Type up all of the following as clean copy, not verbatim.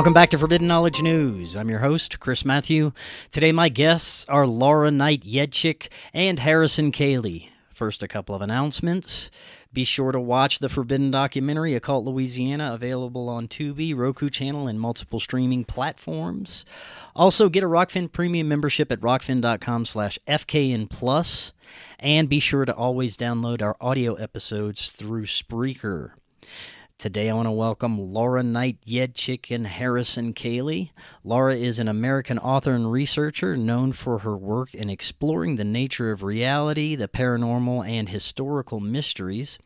Welcome back to Forbidden Knowledge News. I'm your host, Chris Matthew. Today my guests are Laura Knight-Jadczyk and Harrison Koehli. First, a couple of announcements. Be sure to watch the Forbidden documentary, Occult Louisiana, available on Tubi, Roku channel, and multiple streaming platforms. Also, get a Rokfin premium membership at rokfin.com/FKN+. And be sure to always download our audio episodes through Spreaker. Today I want to welcome Laura Knight-Jadczyk and Harrison Koehli. Laura is an American author and researcher known for her work in exploring the nature of reality, the paranormal, and historical mysteries.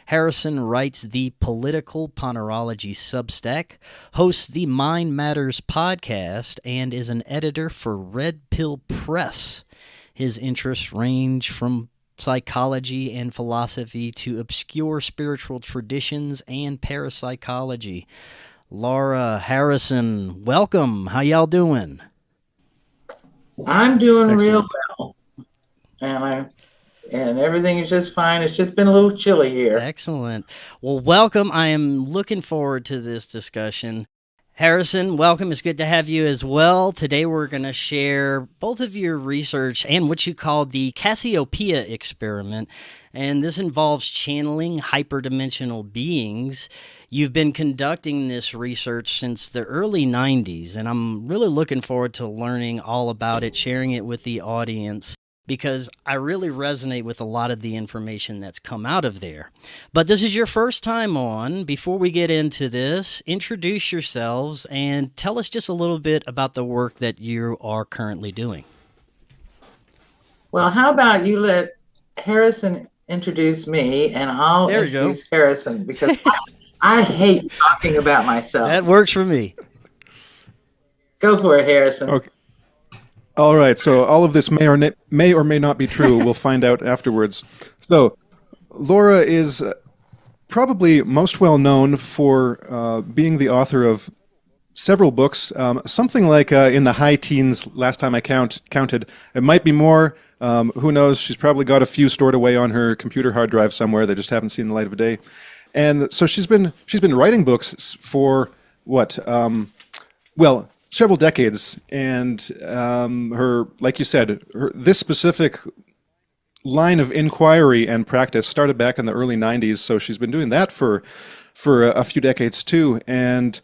Harrison writes the Political Ponerology Substack, hosts the Mind Matters podcast, and is an editor for Red Pill Press. His interests range from psychology and philosophy to obscure spiritual traditions and parapsychology. Laura, Harrison, welcome. How y'all doing? I'm doing Excellent. real well. And everything is just fine. It's just been a little chilly here. Excellent. Well, welcome. I am looking forward to this discussion. Harrison, welcome. It's good to have you as well. Today we're going to share both of your research and what you call the Cassiopaea Experiment, and this involves channeling hyperdimensional beings. You've been conducting this research since the early 90s, and I'm really looking forward to learning all about it, sharing it with the audience, because I really resonate with a lot of the information that's come out of there. But this is your first time on. Before we get into this, introduce yourselves and tell us just a little bit about the work that you are currently doing. Well, how about you let Harrison introduce me, and I'll introduce Harrison, because I hate talking about myself. That works for me. Go for it, Harrison. Okay. All right, so all of this may or may not be true. We'll find out afterwards. So, Laura is probably most well known for being the author of several books, something like in the high teens last time I counted. It might be more. Who knows? She's probably got a few stored away on her computer hard drive somewhere. They just haven't seen the light of day. And so she's been writing books for what? Several decades, and her, like you said, this specific line of inquiry and practice started back in the early 90s, so she's been doing that for a few decades too, and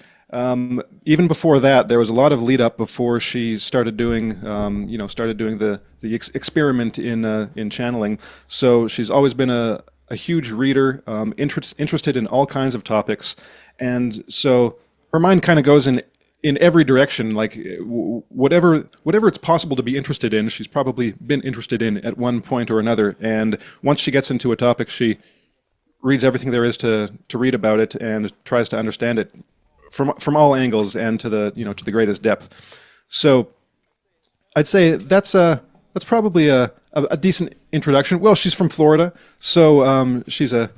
even before that, there was a lot of lead up before she started doing, the experiment in channeling. So she's always been a huge reader, interested in all kinds of topics, and so her mind kind of goes in every direction, like whatever it's possible to be interested in, she's probably been interested in at one point or another. And once she gets into a topic, she reads everything there is to read about it and tries to understand it from all angles and to the greatest depth. So I'd say that's probably a decent introduction. Well, she's from Florida, so she's a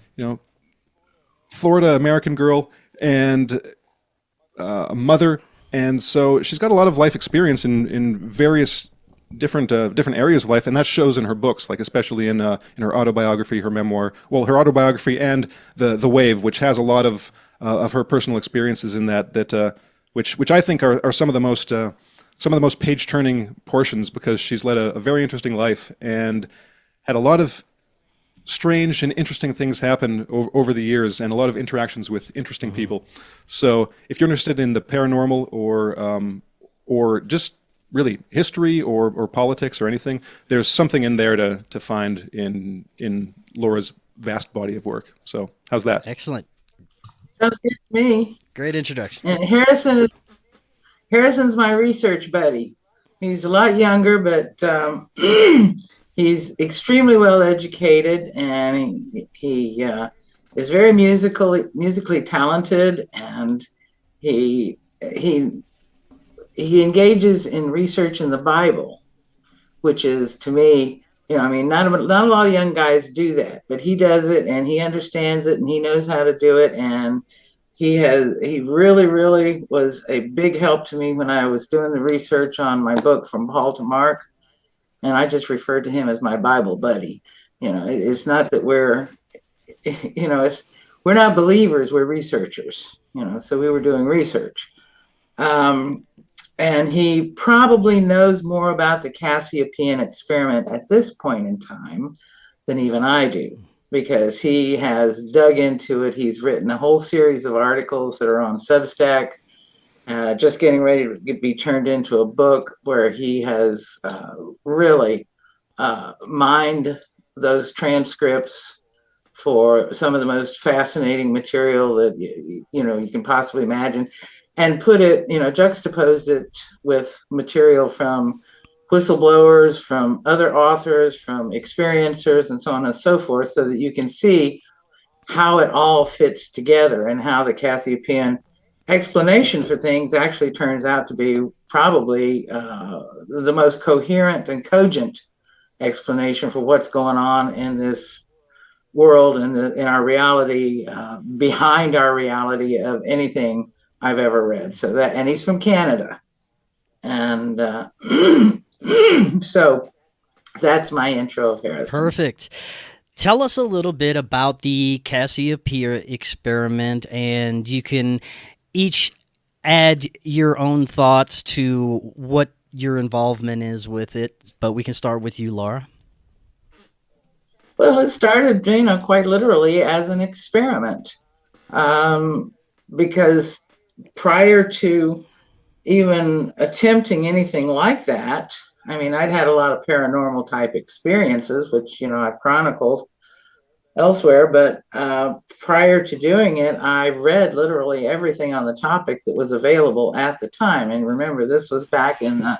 Florida American girl and a mother. And so she's got a lot of life experience in various different areas of life, and that shows in her books, like especially in her autobiography, her memoir. Well, her autobiography and the Wave, which has a lot of her personal experiences in that which I think are some of the most page-turning portions, because she's led a very interesting life and had a lot of strange and interesting things happen over the years, and a lot of interactions with interesting people. So if you're interested in the paranormal or just really history or politics or anything, there's something in there to find in Laura's vast body of work. So how's that? Excellent. Sounds good to me. Great introduction. And Harrison's my research buddy. He's a lot younger, but he's extremely well educated, and he is very musically talented, and he engages in research in the Bible, which is, to me, not a lot of young guys do that, but he does it, and he understands it, and he knows how to do it, and he really, really was a big help to me when I was doing the research on my book, From Paul to Mark. And I just referred to him as my Bible buddy. It's not that we're not believers, we're researchers, so we were doing research. And he probably knows more about the Cassiopaean experiment at this point in time than even I do, because he has dug into it. He's written a whole series of articles that are on Substack, just getting ready to be turned into a book where he has really mined those transcripts for some of the most fascinating material that you can possibly imagine, and put it, juxtaposed it with material from whistleblowers, from other authors, from experiencers, and so on and so forth, so that you can see how it all fits together and how the Cassiopaean explanation for things actually turns out to be probably the most coherent and cogent explanation for what's going on in this world and in our reality, behind our reality, of anything I've ever read. So that, and he's from Canada, and so that's my intro of Harrison. Perfect. Tell us a little bit about the Cassiopaea experiment, and you can each add your own thoughts to what your involvement is with it, but we can start with you, Laura. Well, it started, quite literally as an experiment, because prior to even attempting anything like that, I mean, I'd had a lot of paranormal type experiences, which, I've chronicled elsewhere, but prior to doing it, I read literally everything on the topic that was available at the time. And remember, this was back in the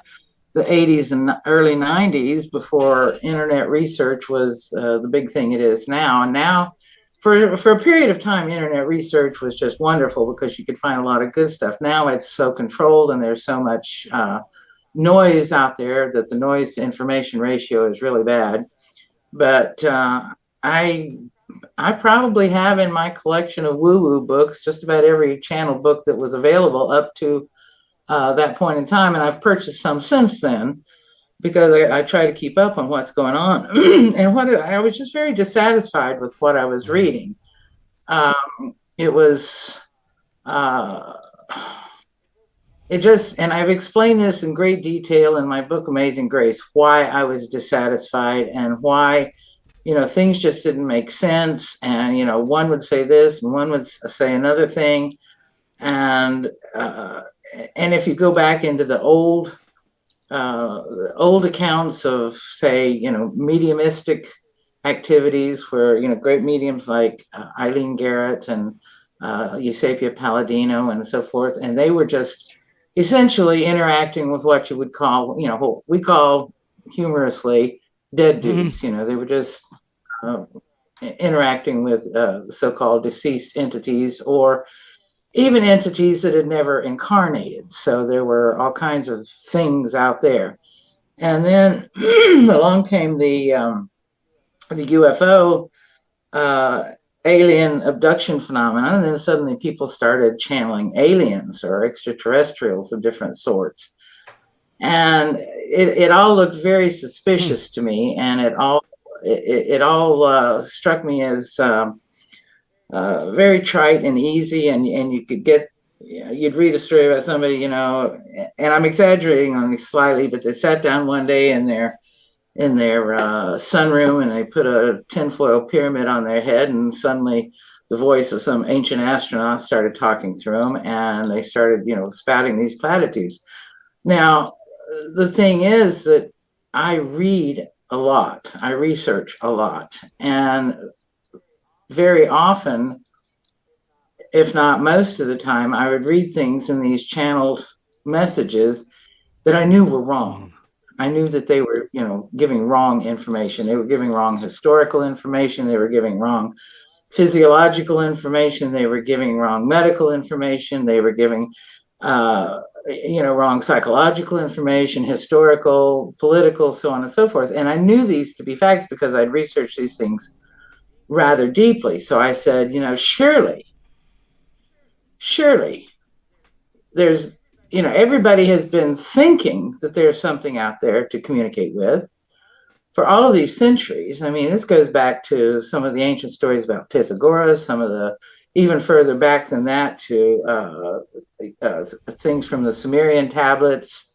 80s and early 90s, before internet research was the big thing it is now. And now, for a period of time, internet research was just wonderful because you could find a lot of good stuff. Now it's so controlled, and there's so much noise out there that the noise to information ratio is really bad. But I probably have in my collection of woo-woo books just about every channel book that was available up to that point in time, and I've purchased some since then, because I try to keep up on what's going on. And I was just very dissatisfied with what I was reading. It was, and I've explained this in great detail in my book, Amazing Grace, why I was dissatisfied and why, things just didn't make sense. And, one would say this and one would say another thing. And if you go back into the old accounts of, say, mediumistic activities, where, great mediums like Eileen Garrett and Eusapia Palladino and so forth, and they were just essentially interacting with what you would call, we call humorously dead dudes. They were just interacting with so-called deceased entities, or even entities that had never incarnated. So there were all kinds of things out there. And then along came the UFO alien abduction phenomenon, and then suddenly people started channeling aliens or extraterrestrials of different sorts. And it all looked very suspicious to me, and it all struck me as very trite and easy, and you could you'd read a story about somebody, and I'm exaggerating on it slightly, but they sat down one day in their sunroom, and they put a tinfoil pyramid on their head, and suddenly the voice of some ancient astronaut started talking through them, and they started, spouting these platitudes. Now, the thing is that I read a lot, I research a lot, and very often, if not most of the time, I would read things in these channeled messages that I knew were wrong. I knew that they were, giving wrong information. They were giving wrong historical information. They were giving wrong physiological information. They were giving wrong medical information. They were giving, wrong psychological information, historical, political, so on and so forth. And I knew these to be facts because I'd researched these things rather deeply. So I said, surely there's, everybody has been thinking that there's something out there to communicate with for all of these centuries. I mean, this goes back to some of the ancient stories about Pythagoras, some of the even further back than that to things from the Sumerian tablets,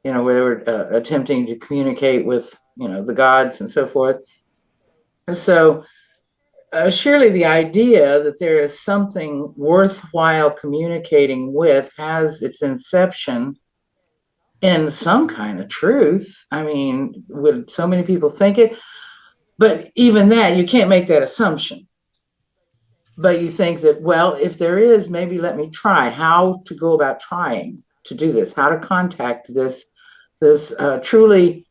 where they were attempting to communicate with, the gods and so forth. So surely the idea that there is something worthwhile communicating with has its inception in some kind of truth. I mean, would so many people think it? But even that, you can't make that assumption. But you think that, well, if there is, maybe let me try how to go about trying to do this, how to contact this truly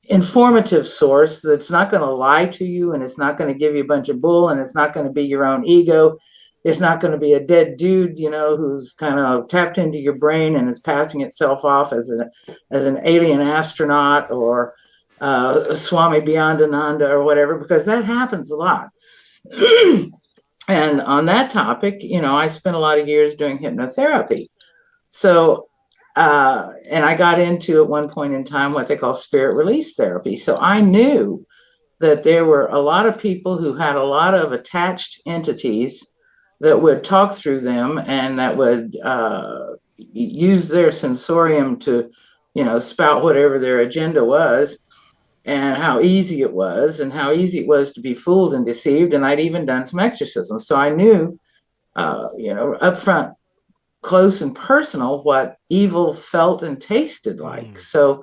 informative source that's not going to lie to you, and it's not going to give you a bunch of bull, and it's not going to be your own ego. It's not going to be a dead dude, who's kind of tapped into your brain and is passing itself off as an alien astronaut or Swami Beyondananda or whatever, because that happens a lot. And on that topic, I spent a lot of years doing hypnotherapy. So, and I got into at one point in time what they call spirit release therapy. So I knew that there were a lot of people who had a lot of attached entities that would talk through them and that would use their sensorium to, spout whatever their agenda was, and how easy it was to be fooled and deceived. And I'd even done some exorcisms. So I knew, up front, close and personal, what evil felt and tasted like. So,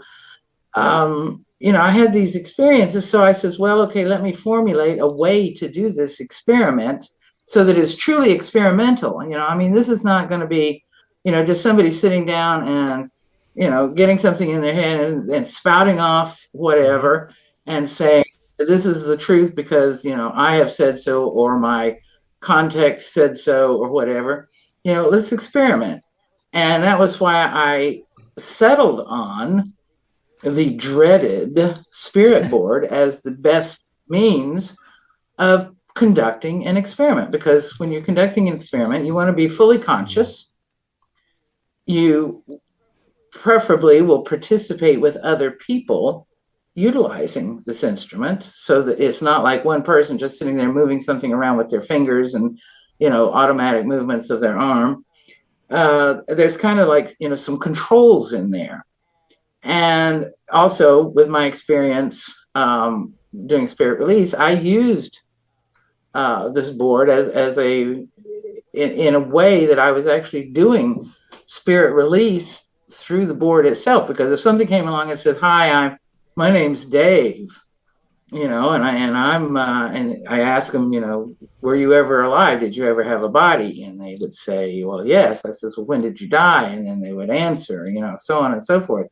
I had these experiences. So I says, well, okay, let me formulate a way to do this experiment so that it's truly experimental. This is not going to be, just somebody sitting down and, getting something in their head and spouting off whatever and saying, this is the truth because, I have said so, or my context said so, or whatever. Let's experiment. And that was why I settled on the dreaded spirit board as the best means of conducting an experiment. Because when you're conducting an experiment, you want to be fully conscious. You preferably will participate with other people utilizing this instrument, so that it's not like one person just sitting there moving something around with their fingers and automatic movements of their arm. There's kind of like, some controls in there. And also with my experience doing spirit release, I used this board in a way that I was actually doing spirit release through the board itself. Because if something came along and said, hi, my name's Dave, and I asked them, were you ever alive? Did you ever have a body? And they would say, well, yes. I says, well, when did you die? And then they would answer, so on and so forth.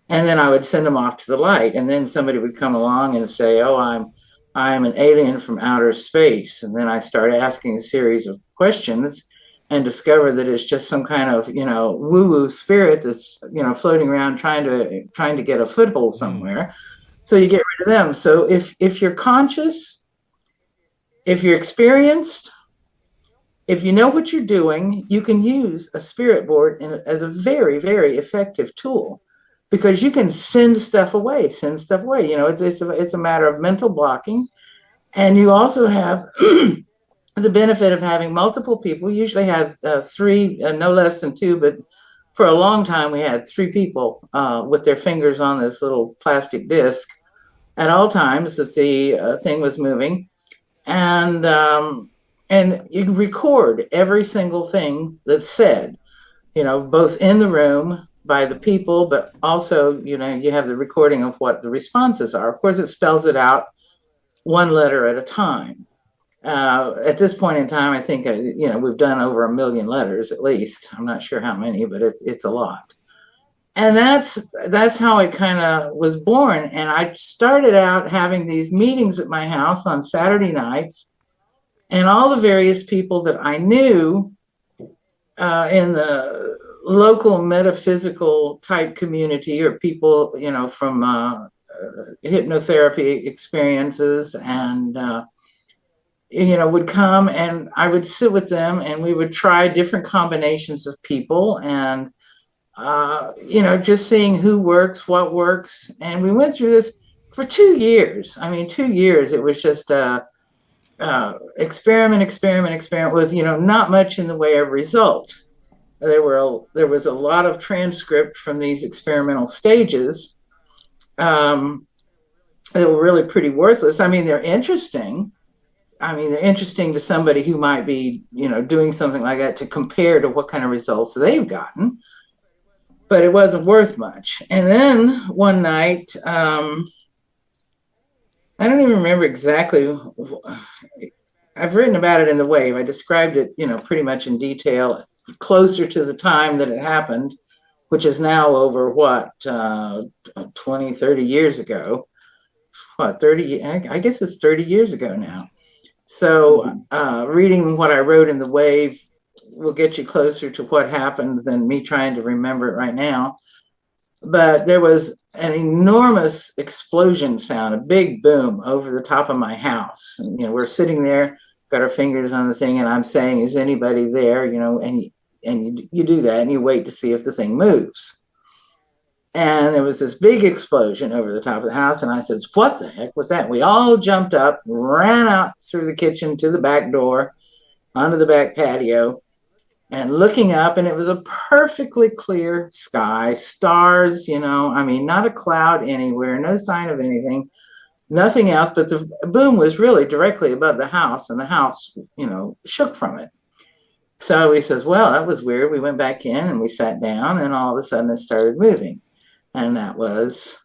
And then I would send them off to the light. And then somebody would come along and say, oh, I'm an alien from outer space. And then I start asking a series of questions and discover that it's just some kind of, woo-woo spirit that's, floating around trying to get a foothold somewhere. So you get rid of them. So if you're conscious, if you're experienced, if you know what you're doing, you can use a spirit board as a very, very effective tool, because you can send stuff away. It's a matter of mental blocking. And you also have the benefit of having multiple people. Usually have three, no less than two, but for a long time we had three people with their fingers on this little plastic disc at all times that the thing was moving. And you record every single thing that's said, both in the room by the people, but also, you have the recording of what the responses are. Of course, it spells it out one letter at a time. At this point in time, I think, we've done over 1 million letters at least. I'm not sure how many, but it's a lot. And that's how it kind of was born. And I started out having these meetings at my house on Saturday nights, and all the various people that I knew in the local metaphysical type community, or people, from hypnotherapy experiences, and would come, and I would sit with them, and we would try different combinations of people, and just seeing who works, what works. And we went through this for 2 years. 2 years. It was just experiment with, not much in the way of result. There was a lot of transcript from these experimental stages that were really pretty worthless. I mean, they're interesting. They're interesting to somebody who might be, doing something like that to compare to what kind of results they've gotten. But it wasn't worth much. And then one night, I don't even remember exactly. I've written about it in the Wave. I described it, pretty much in detail, closer to the time that it happened, which is now over 20, 30 years ago. 30? I guess it's 30 years ago now. So reading what I wrote in the Wave will get you closer to what happened than me trying to remember it right now. But there was an enormous explosion sound, a big boom over the top of my house. And, we're sitting there, got our fingers on the thing, and I'm saying, is anybody there? And you do that and you wait to see if the thing moves. And there was this big explosion over the top of the house. And I said, what the heck was that? We all jumped up, ran out through the kitchen to the back door, onto the back patio, and looking up, and it was a perfectly clear sky, stars, not a cloud anywhere, no sign of anything, nothing else. But the boom was really directly above the house, and the house, shook from it. So he says, well, that was weird. We went back in and we sat down, and all of a sudden it started moving. And that was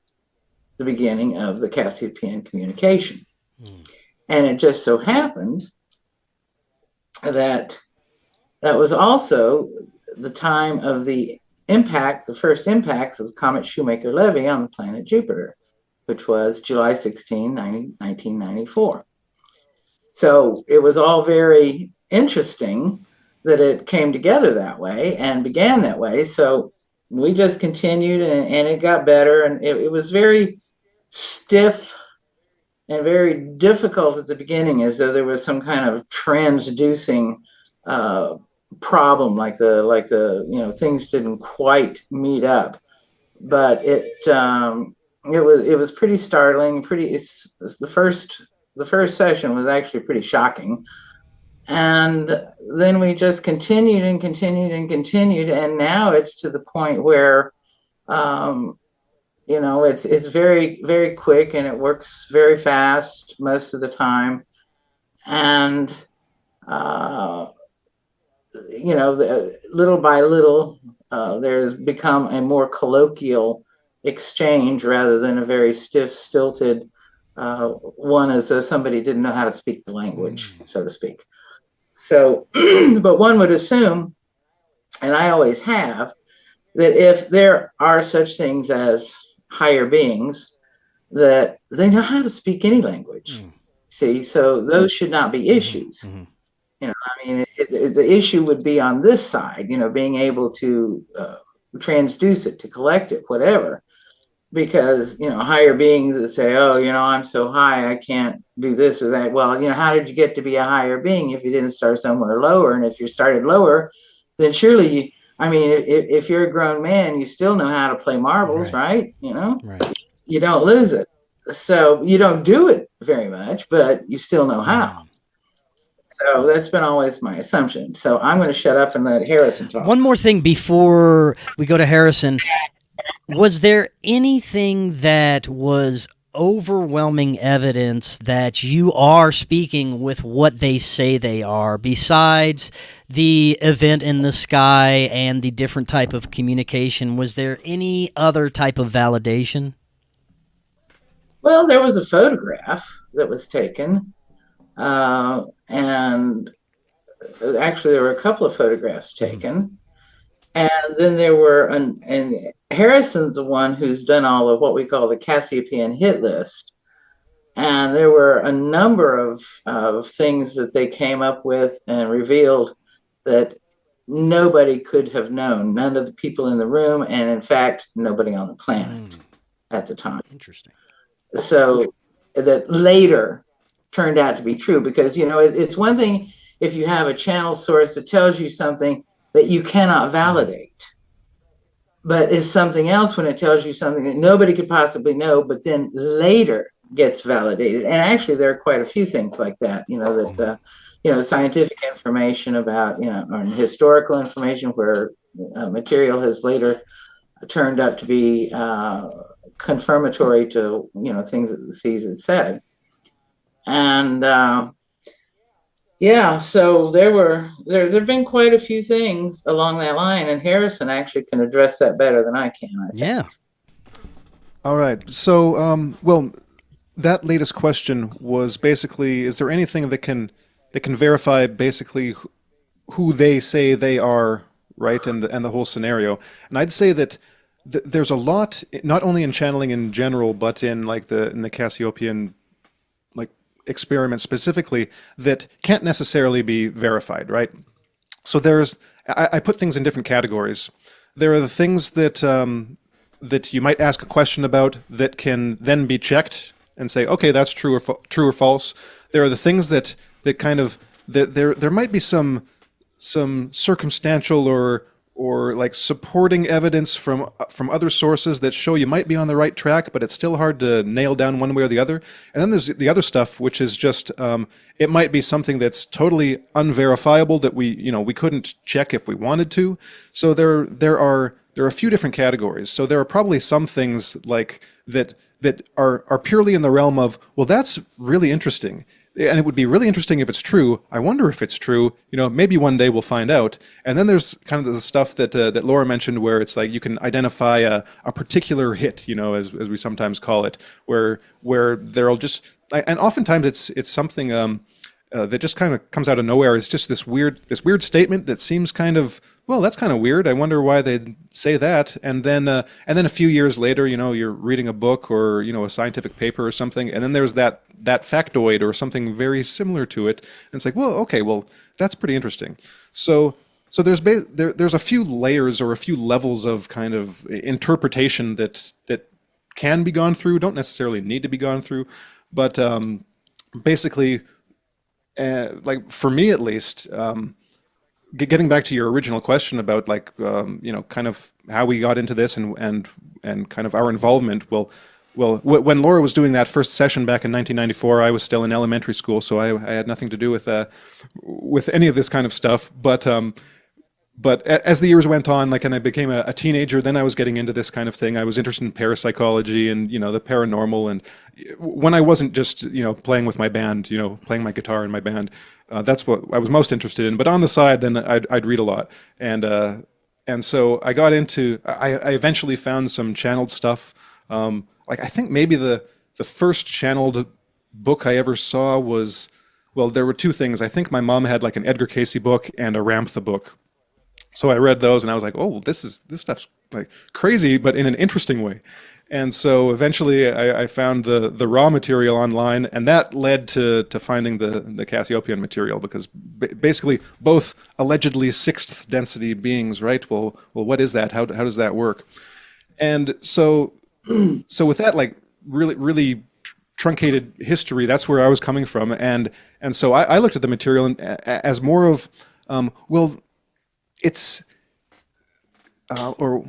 the beginning of the Cassiopaean communication. And it just so happened that was also the time of the first impacts of the comet Shoemaker-Levy on the planet Jupiter, which was July 16, 1994. So it was all very interesting that it came together that way and began that way. So we just continued, and it got better, and it was very stiff and very difficult at the beginning, as though there was some kind of transducing problem, like the things didn't quite meet up. But it was pretty startling. The first session was actually pretty shocking. And then we just continued and continued and continued, and now it's to the point where, it's very, very quick, and it works very fast most of the time, and little by little, there's become a more colloquial exchange rather than a very stiff, stilted one, as though somebody didn't know how to speak the language, so to speak. So, but one would assume, and I always have, that if there are such things as higher beings, that they know how to speak any language. See, so those should not be issues. The issue would be on this side, being able to transduce it, to collect it, whatever. Because, higher beings that say, oh, I'm so high, I can't do this or that. Well, how did you get to be a higher being if you didn't start somewhere lower? And if you started lower, then surely, if you're a grown man, you still know how to play marbles, right? Right. You don't lose it. So you don't do it very much, but you still know how. So that's been always my assumption. So I'm going to shut up and let Harrison talk. One more thing before we go to Harrison. Was there anything that was overwhelming evidence that you are speaking with what they say they are, besides the event in the sky and the different type of communication? Was there any other type of validation? Well, there was a photograph that was taken, and actually there were a couple of photographs taken. And then there were, and Harrison's the one who's done all of what we call the Cassiopaean hit list. And there were a number of things that they came up with and revealed that nobody could have known, none of the people in the room, and in fact, nobody on the planet at the time. Interesting. So that later turned out to be true, because, it's one thing if you have a channel source that tells you something that you cannot validate. But it's something else when it tells you something that nobody could possibly know, but then later gets validated. And actually, there are quite a few things like that, that, scientific information about, or historical information where material has later turned up to be confirmatory to, things that the seas had said. And so there've been quite a few things along that line, and Harrison actually can address that better than I can, I think. Yeah. All right. So, well, that latest question was basically, is there anything that can verify basically who they say they are, right, and the whole scenario? And I'd say that there's a lot, not only in channeling in general, but in like in the Cassiopean experiment specifically, that can't necessarily be verified, right? So I put things in different categories. There are the things that that you might ask a question about that can then be checked and say, okay, that's true or false. There are the things that kind of there might be some circumstantial or like supporting evidence from other sources that show you might be on the right track, but it's still hard to nail down one way or the other. And then there's the other stuff, which is just it might be something that's totally unverifiable that we couldn't check if we wanted to. So there are a few different categories. So there are probably some things like that are purely in the realm of, well, that's really interesting. And it would be really interesting if it's true. I wonder if it's true. Maybe one day we'll find out. And then there's kind of the stuff that Laura mentioned, where it's like you can identify a particular hit, as we sometimes call it, where there'll just, and oftentimes it's something that just kind of comes out of nowhere. It's just this weird statement that seems kind of, well, that's kind of weird. I wonder why they'd say that. And then a few years later, you're reading a book or a scientific paper or something, and then there's that factoid or something very similar to it, and it's like, well, okay, well, that's pretty interesting. So there's a few layers or a few levels of kind of interpretation that can be gone through, don't necessarily need to be gone through, but basically, like for me at least. Getting back to your original question about kind of how we got into this and kind of our involvement. Well, when Laura was doing that first session back in 1994, I was still in elementary school, so I had nothing to do with any of this kind of stuff. But as the years went on, and I became a teenager, then I was getting into this kind of thing. I was interested in parapsychology and the paranormal, and when I wasn't just playing with my band, playing my guitar in my band. That's what I was most interested in. But on the side, then I'd read a lot, and so I got into. I eventually found some channeled stuff. I think maybe the first channeled book I ever saw was, well, there were two things. I think my mom had like an Edgar Cayce book and a Ramtha book. So I read those, and I was like, oh, this stuff's like crazy, but in an interesting way. And so eventually I found the raw material online, and that led to finding the Cassiopean material, because basically both allegedly sixth density beings, right? Well, what is that? How does that work? And so with that, like really truncated history, that's where I was coming from. And so I looked at the material as more of, well, it's, or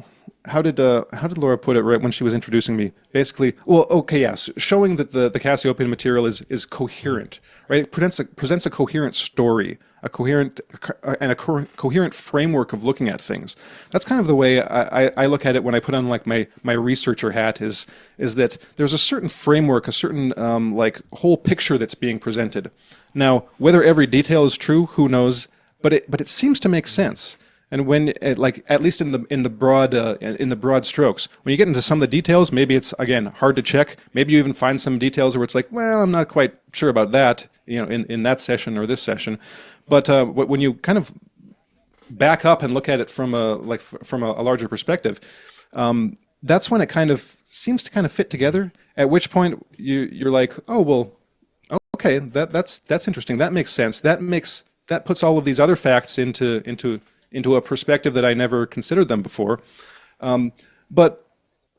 how did Laura put it right when she was introducing me? Basically, well, okay, yes, showing that the Cassiopean material is coherent, right? It presents a coherent story, a coherent framework of looking at things. That's kind of the way I look at it when I put on like my researcher hat. Is that there's a certain framework, a certain like whole picture that's being presented. Now, whether every detail is true, who knows? But it seems to make sense. And when, like, at least in the broad strokes, when you get into some of the details, maybe it's again hard to check. Maybe you even find some details where it's like, well, I'm not quite sure about that, in that session or this session. But when you kind of back up and look at it from a larger perspective, that's when it kind of seems to kind of fit together. At which point you're like, oh well, okay, that's interesting. That makes sense. That puts all of these other facts into a perspective that I never considered them before. But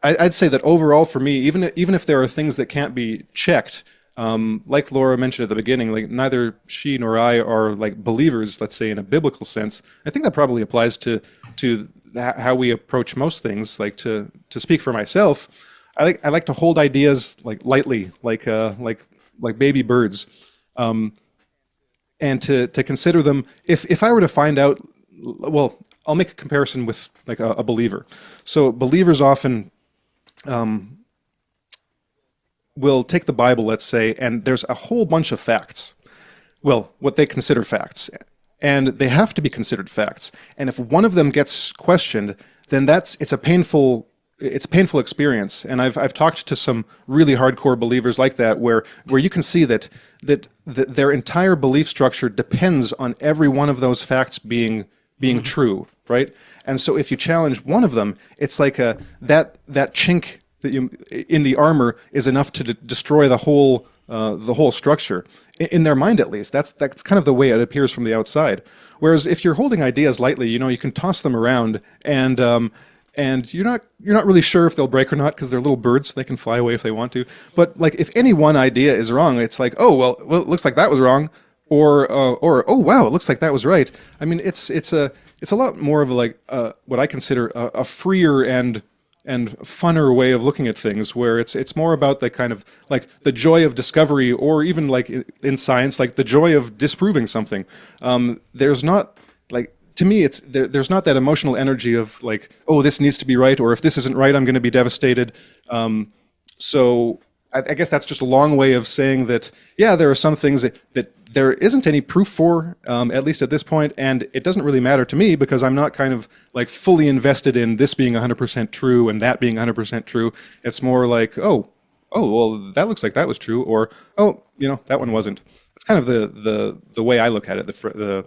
I'd say that overall for me, even if there are things that can't be checked, like Laura mentioned at the beginning, like neither she nor I are like believers, let's say in a biblical sense. I think that probably applies to how we approach most things. Like to speak for myself, I like to hold ideas like lightly, like baby birds, and to consider them. If I were to find out, well, I'll make a comparison with like a believer. So believers often will take the Bible, let's say, and there's a whole bunch of facts. Well, what they consider facts, and they have to be considered facts. And if one of them gets questioned, then it's a painful experience. And I've talked to some really hardcore believers like that, where you can see that their entire belief structure depends on every one of those facts being true, right? And so if you challenge one of them, it's like that chink in the armor is enough to destroy the whole structure, in their mind at least. That's kind of the way it appears from the outside. Whereas if you're holding ideas lightly, you can toss them around, and you're not really sure if they'll break or not, because they're little birds. They can fly away if they want to. But like, if any one idea is wrong, it's like, oh well, it looks like that was wrong, or oh wow, it looks like that was right. I mean, it's a lot more of what I consider a freer and funner way of looking at things, where it's more about the kind of like the joy of discovery, or even like in science, like the joy of disproving something. There's not, like, to me, there's not that emotional energy of like, oh, this needs to be right, or if this isn't right, I'm going to be devastated. So I guess that's just a long way of saying that, yeah, there are some things that there isn't any proof for, at least at this point, and it doesn't really matter to me, because I'm not kind of like fully invested in this being 100% true and that being 100% true. It's more like, oh, well, that looks like that was true, or oh, that one wasn't. It's kind of the way I look at it, the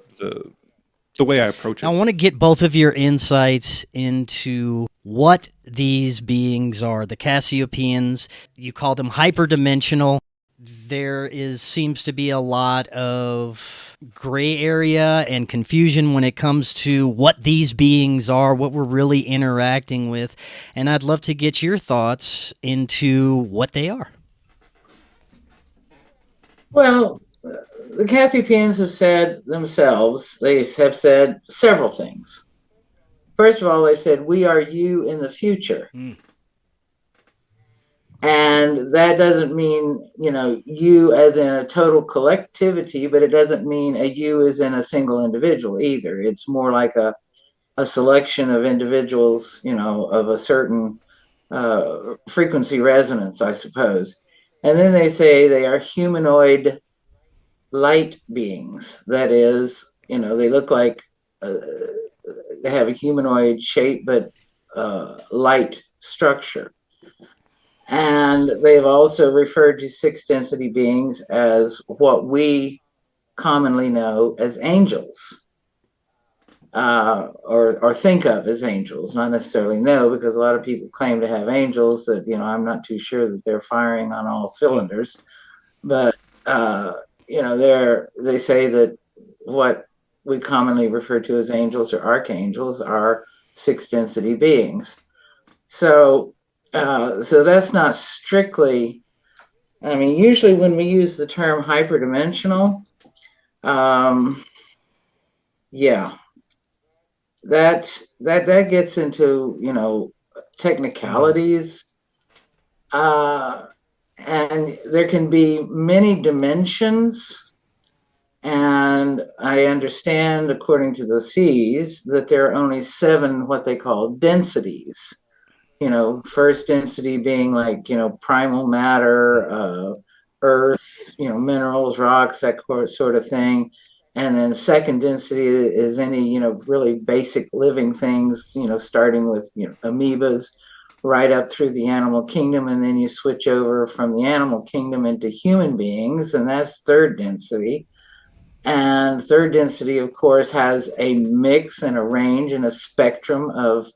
way I approach it. I want to get both of your insights into what these beings are. The Cassiopaeans, you call them hyperdimensional. There seems to be a lot of gray area and confusion when it comes to what these beings are, what we're really interacting with. And I'd love to get your thoughts into what they are. Well, the Cassiopaeans have said themselves, they have said several things. First of all, they said, we are you in the future. And that doesn't mean, you as in a total collectivity, but it doesn't mean a you as in a single individual either. It's more like a selection of individuals, of a certain frequency resonance, I suppose. And then they say they are humanoid light beings. That is, they look like they have a humanoid shape, but light structure. And they've also referred to sixth density beings as what we commonly know as angels, or think of as angels, not necessarily know, because a lot of people claim to have angels that, I'm not too sure that they're firing on all cylinders. But, they say that what we commonly refer to as angels or archangels are sixth density beings. So that's not strictly, usually when we use the term hyperdimensional, that gets into, technicalities, and there can be many dimensions. And I understand, according to the C's, that there are only 7 what they call densities. First density being like, primal matter, earth, minerals, rocks, that sort of thing. And then second density is any, really basic living things, starting with, amoebas right up through the animal kingdom. And then you switch over from the animal kingdom into human beings, and that's third density. And third density, of course, has a mix and a range and a spectrum of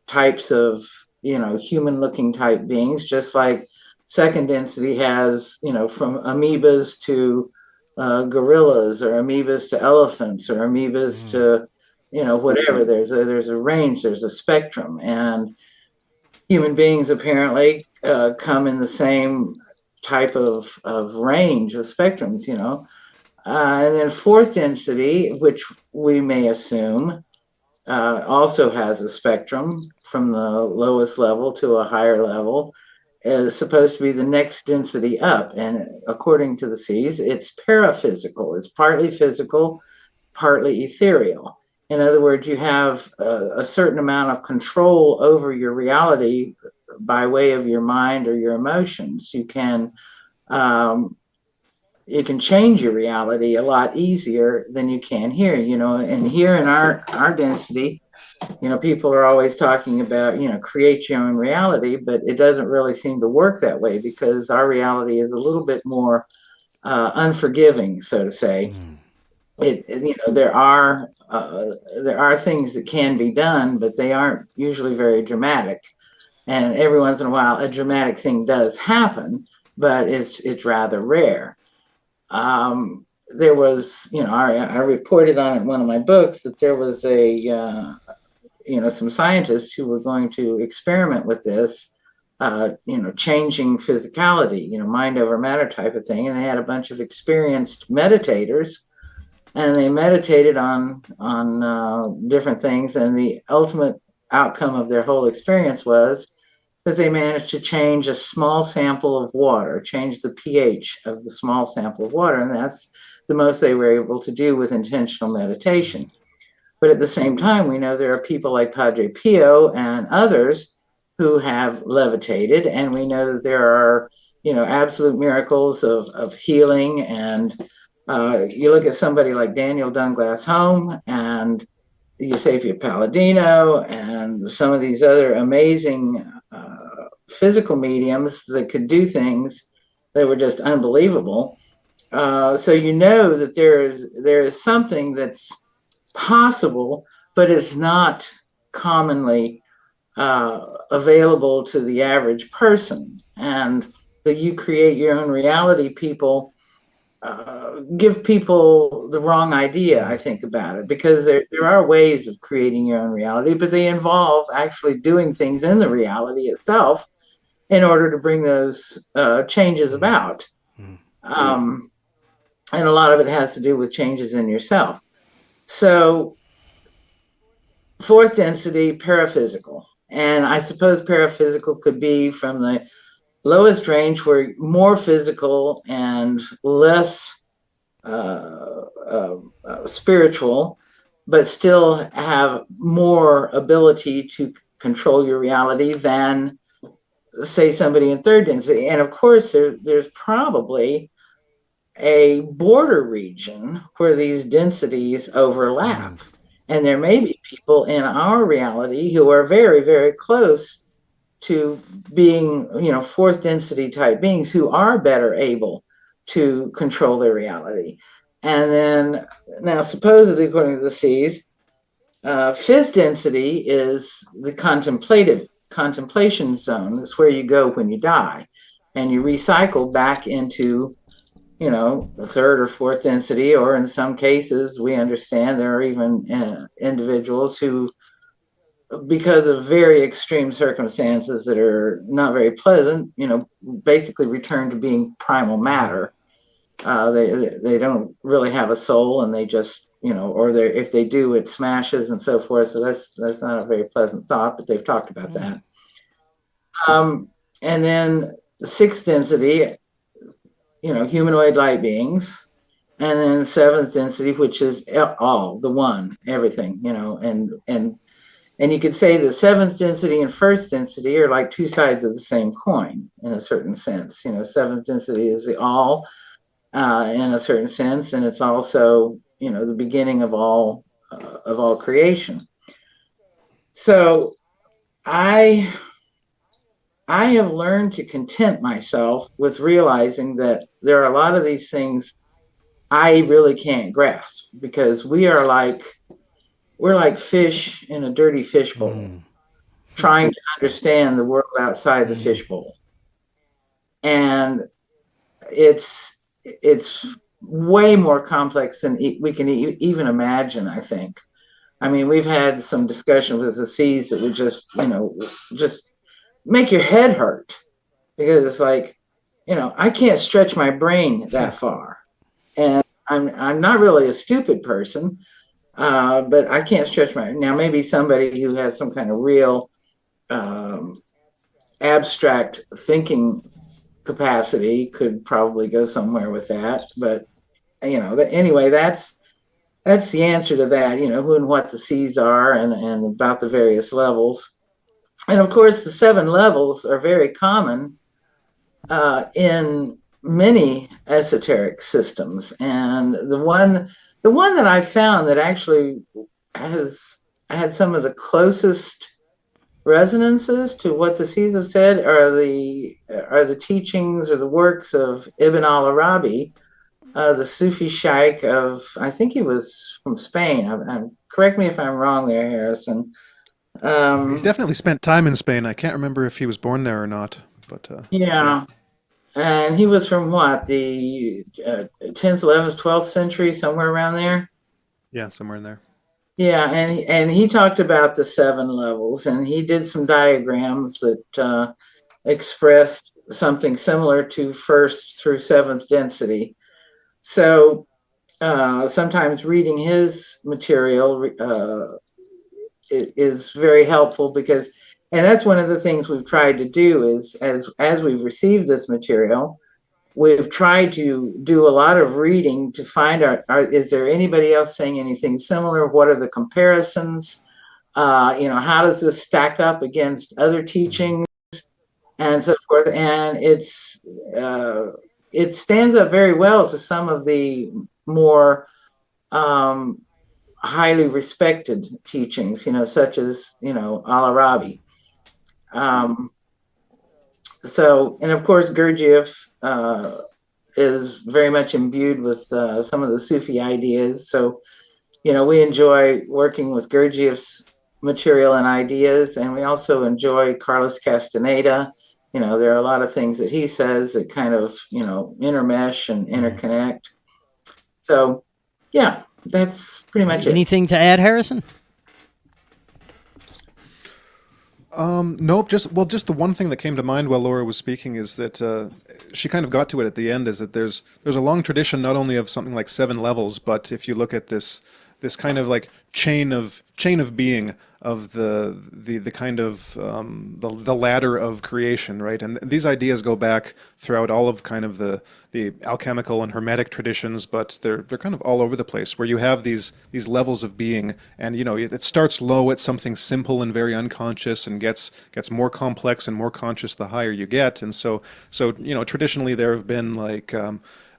types of, human looking type beings, just like second density has, from amoebas to gorillas, or amoebas to elephants, or amoebas to, whatever. There's a range, there's a spectrum, and human beings apparently come in the same type of range of spectrums, and then fourth density, which we may assume, also has a spectrum from the lowest level to a higher level, is supposed to be the next density up. And according to the C's, it's paraphysical. It's partly physical, partly ethereal. In other words, you have a certain amount of control over your reality by way of your mind or your emotions. You can change your reality a lot easier than you can here, and here in our density, people are always talking about, create your own reality, but it doesn't really seem to work that way because our reality is a little bit more unforgiving, so to say. There are things that can be done, but they aren't usually very dramatic. And every once in a while, a dramatic thing does happen, but it's rather rare. There was, I reported on it in one of my books that there was some scientists who were going to experiment with this, changing physicality, mind over matter type of thing. And they had a bunch of experienced meditators, and they meditated on different things. And the ultimate outcome of their whole experience was that they managed to change a small sample of water, change the pH of the small sample of water. And that's the most they were able to do with intentional meditation. But at the same time, we know there are people like Padre Pio and others who have levitated. And we know that there are, absolute miracles of healing. And you look at somebody like Daniel Dunglass-Home and Eusapia Palladino and some of these other amazing physical mediums that could do things that were just unbelievable. So that there is something that's possible, but it's not commonly available to the average person. And that you create your own reality, people give people the wrong idea, I think, about it, because there are ways of creating your own reality, but they involve actually doing things in the reality itself in order to bring those changes about. And a lot of it has to do with changes in yourself. So fourth density, paraphysical. And I suppose paraphysical could be from the lowest range, where more physical and less spiritual, but still have more ability to control your reality than, say, somebody in third density. And of course, there's probably a border region where these densities overlap. And there may be people in our reality who are very, very close to being, fourth density type beings who are better able to control their reality. And then now, supposedly, according to the C's, fifth density is the contemplation zone. It's where you go when you die, and you recycle back into, the third or fourth density, or in some cases, we understand there are even individuals who, because of very extreme circumstances that are not very pleasant, basically return to being primal matter. They don't really have a soul, and they just, or if they do, it smashes and so forth. So that's not a very pleasant thought, but they've talked about that. And then the sixth density, humanoid light beings. And then seventh density, which is all, the one, everything, and you could say the seventh density and first density are like two sides of the same coin in a certain sense. Seventh density is the all in a certain sense, and it's also, the beginning of all creation. So I have learned to content myself with realizing that there are a lot of these things I really can't grasp, because we're like fish in a dirty fishbowl, trying to understand the world outside the fishbowl. And it's way more complex than we can even imagine, I think. I mean, we've had some discussion with the C's that would just make your head hurt, because it's like, I can't stretch my brain that far. And I'm not really a stupid person. But I can't stretch my, now maybe somebody who has some kind of real abstract thinking capacity could probably go somewhere with that. But anyway, that's the answer to that. Who and what the C's are, and about the various levels. And of course, the 7 levels are very common in many esoteric systems. And the one that I found that actually has had some of the closest resonances to what the C's have said are the teachings or the works of Ibn al-Arabi, the Sufi sheikh of, I think he was from Spain. Correct me if I'm wrong there, Harrison. He definitely spent time in Spain. I can't remember if he was born there or not, but yeah. And he was from what, the 10th, 11th, 12th century, somewhere around there. Yeah, somewhere in there. Yeah, and he talked about the 7 levels, and he did some diagrams that expressed something similar to 1st through 7th density. So sometimes reading his material is very helpful, because, and that's one of the things we've tried to do is, as we've received this material, we've tried to do a lot of reading to find out, is there anybody else saying anything similar? What are the comparisons? How does this stack up against other teachings and so forth? And it stands up very well to some of the more highly respected teachings, such as, al-Arabi. So, and of course, Gurdjieff is very much imbued with some of the Sufi ideas. So, we enjoy working with Gurdjieff's material and ideas, and we also enjoy Carlos Castaneda. There are a lot of things that he says that kind of, intermesh and interconnect. So, yeah, that's pretty much it. Anything to add, Harrison? Nope. Just the one thing that came to mind while Laura was speaking is that she kind of got to it at the end. Is that there's a long tradition not only of something like 7 levels, but if you look at this kind of like chain of being of the kind of the ladder of creation, right? And these ideas go back throughout all of kind of the alchemical and hermetic traditions, but they're kind of all over the place, where you have these levels of being, and it starts low at something simple and very unconscious, and gets more complex and more conscious the higher you get. And so traditionally there have been like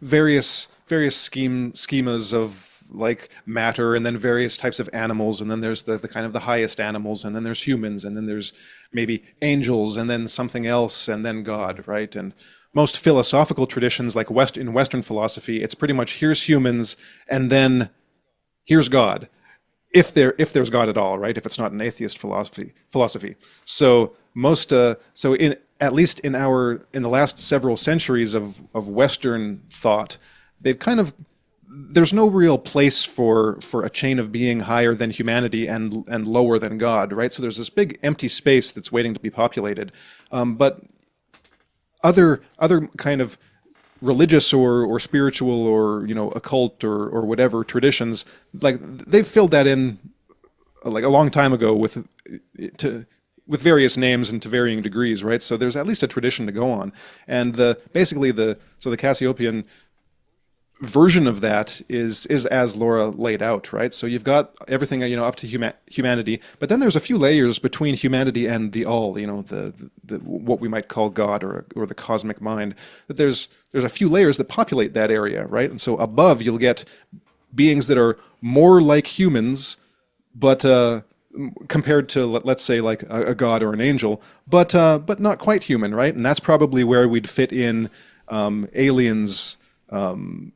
various schemas of like matter, and then various types of animals, and then there's the kind of the highest animals, and then there's humans, and then there's maybe angels, and then something else, and then God, right? And most philosophical traditions, like in Western philosophy, it's pretty much here's humans, and then here's God, if there's God at all, right? If it's not an atheist philosophy. So at least in the last several centuries of Western thought, they've kind of, there's no real place for a chain of being higher than humanity and lower than God, right? So there's this big empty space that's waiting to be populated. But other kind of religious or spiritual or occult or whatever traditions, like they've filled that in like a long time ago with various names and to varying degrees, right? So there's at least a tradition to go on, and the Cassiopean version of that is as Laura laid out, right? So you've got everything up to humanity, but then there's a few layers between humanity and the all, the what we might call God or the cosmic mind. That there's a few layers that populate that area, right? And so above you'll get beings that are more like humans, but compared to, let's say, like a god or an angel, but not quite human, right? And that's probably where we'd fit in aliens. Probably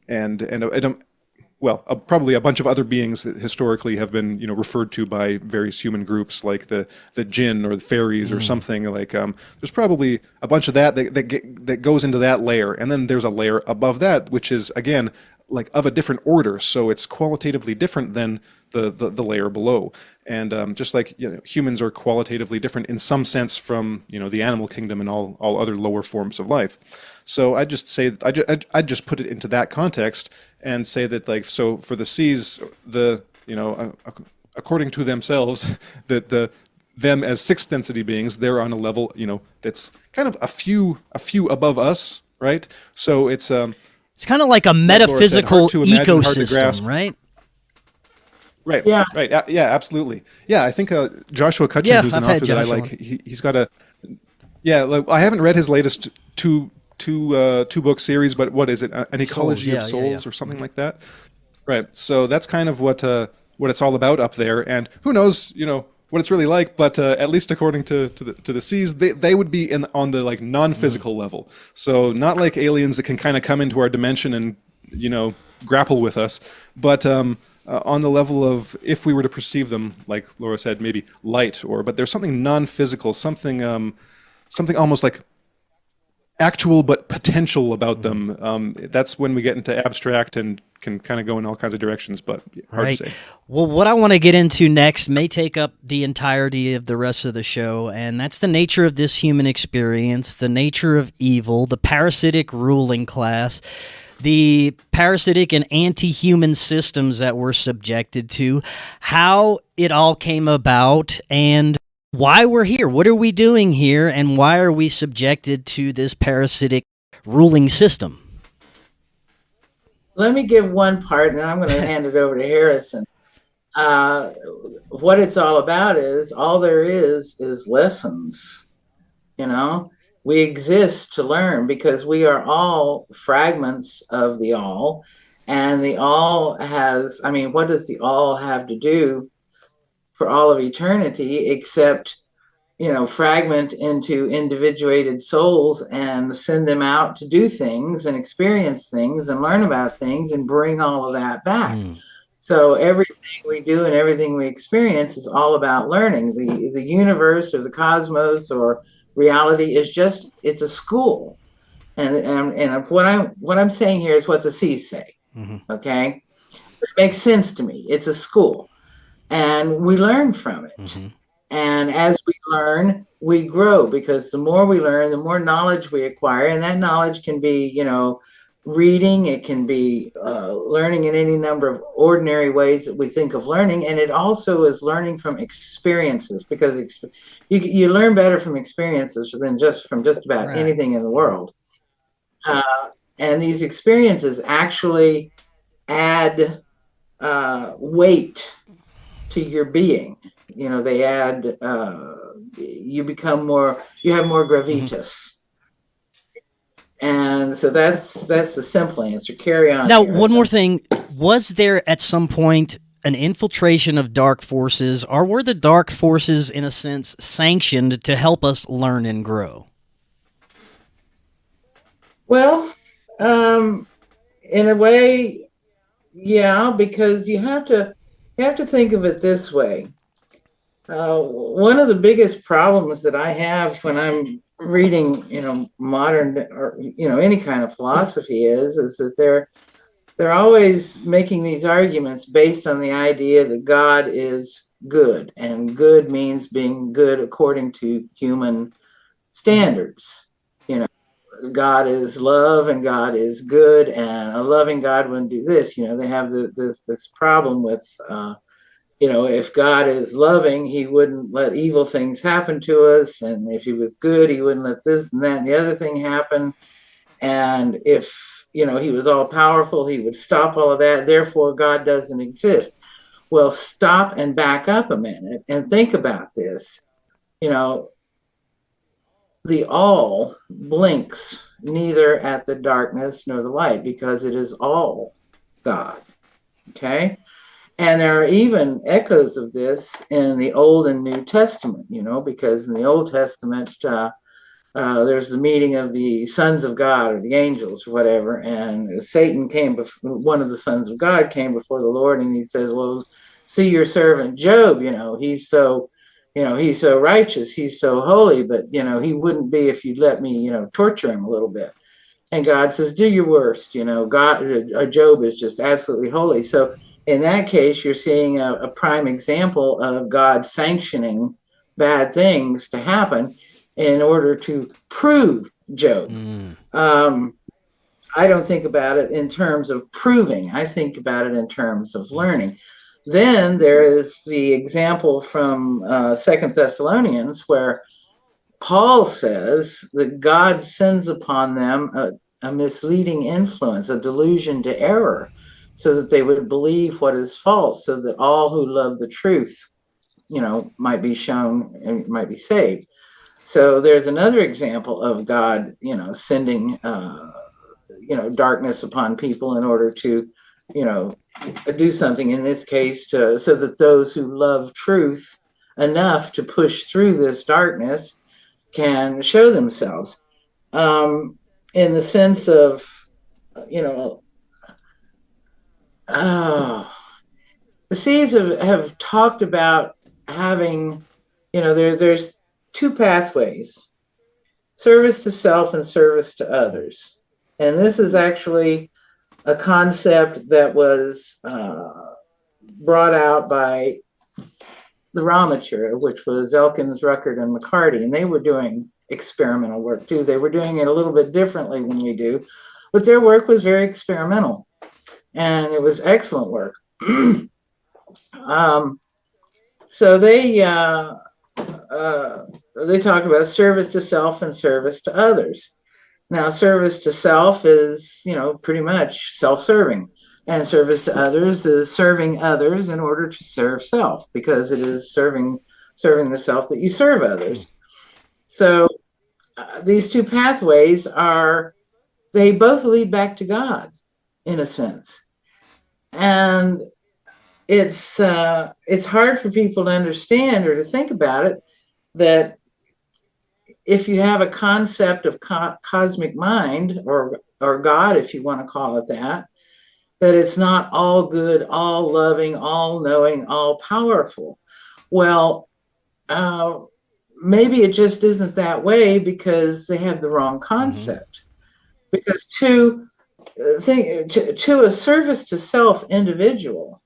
a bunch of other beings that historically have been, referred to by various human groups, like the jinn or the fairies or something. Like there's probably a bunch of that goes into that layer, and then there's a layer above that, which is again like of a different order, so it's qualitatively different than the layer below. And just like humans are qualitatively different in some sense from the animal kingdom and all other lower forms of life. So I just put it into that context and say that, like, so for the C's, the according to themselves, that them as sixth density beings, they're on a level, that's kind of a few above us, right? So it's kind of like a metaphysical ecosystem, right? Right. Yeah. Right. Yeah. Absolutely. Yeah. I think Joshua Cutchin, who's an author that I like, he's got a. Yeah. Like, I haven't read his latest two book series, but what is it? An Ecology of Souls or something like that. Right. So that's kind of what it's all about up there, and who knows, what it's really like. But at least according to the seas, they would be on the like non-physical level. So not like aliens that can kind of come into our dimension and grapple with us, but on the level of, if we were to perceive them, like Laura said, maybe light, but there's something non-physical, something almost like actual but potential about them. That's when we get into abstract and can kind of go in all kinds of directions, but hard to say. Well, what I want to get into next may take up the entirety of the rest of the show, and that's the nature of this human experience, the nature of evil, the parasitic ruling class, the parasitic and anti-human systems that we're subjected to, how it all came about, and why we're here. What are we doing here, and why are we subjected to this parasitic ruling system? Let me give one part, and then I'm going to hand it over to Harrison. What it's all about is, all there is lessons. We exist to learn because we are all fragments of the all, and the all has, what does the all have to do for all of eternity except, fragment into individuated souls and send them out to do things and experience things and learn about things and bring all of that back. So everything we do and everything we experience is all about learning. The universe or the cosmos or reality is it's a school. And what I'm saying here is what the C's say. Okay? It makes sense to me. It's a school. And we learn from it. And as we learn, we grow, because the more we learn, the more knowledge we acquire. And that knowledge can be, reading. It can be learning in any number of ordinary ways that we think of learning. And it also is learning from experiences, because you learn better from experiences than from just about anything in the world. And these experiences actually add weight to your being. They add, you have more gravitas. And so that's the simple answer. Carry on. Now, one more thing. Was there at some point an infiltration of dark forces, or were the dark forces, in a sense, sanctioned to help us learn and grow? Well, in a way, yeah, because you have to think of it this way. One of the biggest problems that I have when I'm reading, modern or any kind of philosophy is that they're always making these arguments based on the idea that God is good, and good means being good according to human standards. God is love and God is good, and a loving God wouldn't do this. They have this problem with if God is loving, he wouldn't let evil things happen to us. And if he was good, he wouldn't let this and that and the other thing happen. And if, he was all powerful, he would stop all of that. Therefore, God doesn't exist. Well, stop and back up a minute and think about this. The all blinks neither at the darkness nor the light, because it is all God. Okay? And there are even echoes of this in the Old and New Testament, because in the Old Testament, there's the meeting of the sons of God or the angels or whatever. And Satan one of the sons of God came before the Lord, and he says, well, see your servant Job, he's so righteous, he's so holy, but, he wouldn't be if you'd let me, torture him a little bit. And God says, do your worst, Job is just absolutely holy. So in that case, you're seeing a prime example of God sanctioning bad things to happen in order to prove Job. I don't think about it in terms of proving. I think about it in terms of learning. Then there is the example from 2 Thessalonians where Paul says that God sends upon them a misleading influence, a delusion to error, so that they would believe what is false, so that all who love the truth, might be shown and might be saved. So there's another example of God, sending, darkness upon people in order to, do something in this case so that those who love truth enough to push through this darkness can show themselves. In the sense of, the C's have talked about having, there's two pathways: service to self and service to others. And this is actually a concept that was brought out by the raw material, which was Elkins, Ruckert, and McCarty, and they were doing experimental work too. They were doing it a little bit differently than we do, but their work was very experimental, and it was excellent work. So they talk about service to self and service to others. Now, service to self is, pretty much self-serving. And service to others is serving others in order to serve self, because it is serving the self that you serve others. So these two pathways they both lead back to God, in a sense. And it's hard for people to understand or to think about it, that if you have a concept of cosmic mind, or God, if you want to call it that it's not all good, all loving, all knowing, all powerful. Well, maybe it just isn't that way because they have the wrong concept. Because to a service to self individual,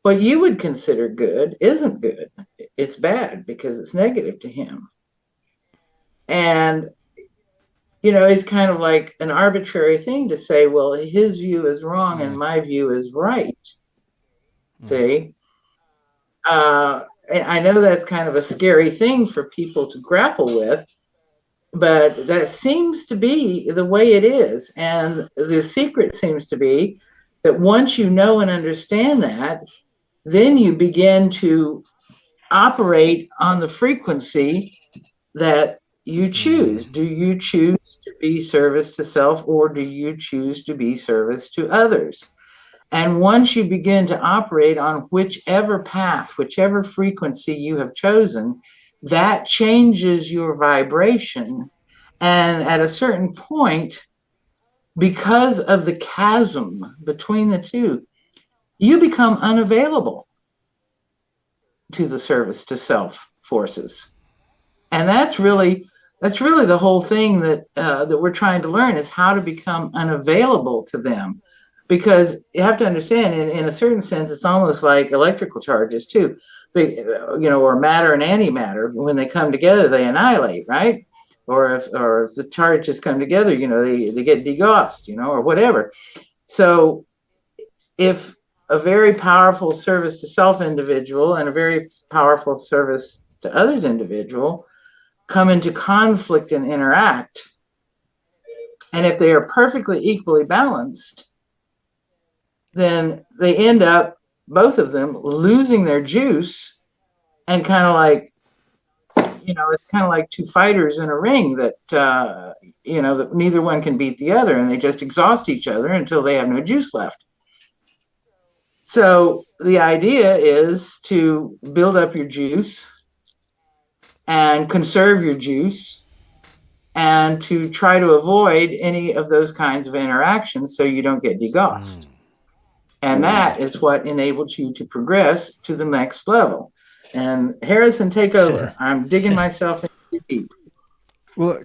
what you would consider good isn't good. It's bad because it's negative to him. And, it's kind of like an arbitrary thing to say, well, his view is wrong and my view is right. See? I know that's kind of a scary thing for people to grapple with, but that seems to be the way it is. And the secret seems to be that once you know and understand that, then you begin to operate on the frequency that you choose. Do you choose to be service to self, or do you choose to be service to others? And once you begin to operate on whichever path, whichever frequency you have chosen, that changes your vibration. And at a certain point, because of the chasm between the two, you become unavailable to the service to self forces. And that's really the whole thing that we're trying to learn, is how to become unavailable to them. Because you have to understand, in a certain sense, it's almost like electrical charges too, or matter and antimatter. When they come together, they annihilate, right? Or if the charges come together, they get degaussed, or whatever. So if a very powerful service to self individual and a very powerful service to others individual come into conflict and interact, and if they are perfectly equally balanced, then they end up, both of them, losing their juice, and kind of like, it's kind of like two fighters in a ring that, that neither one can beat the other, and they just exhaust each other until they have no juice left. So the idea is to build up your juice and conserve your juice, and to try to avoid any of those kinds of interactions so you don't get degaussed. And that is what enables you to progress to the next level. And Harrison, take over. I'm digging myself into deep. Well,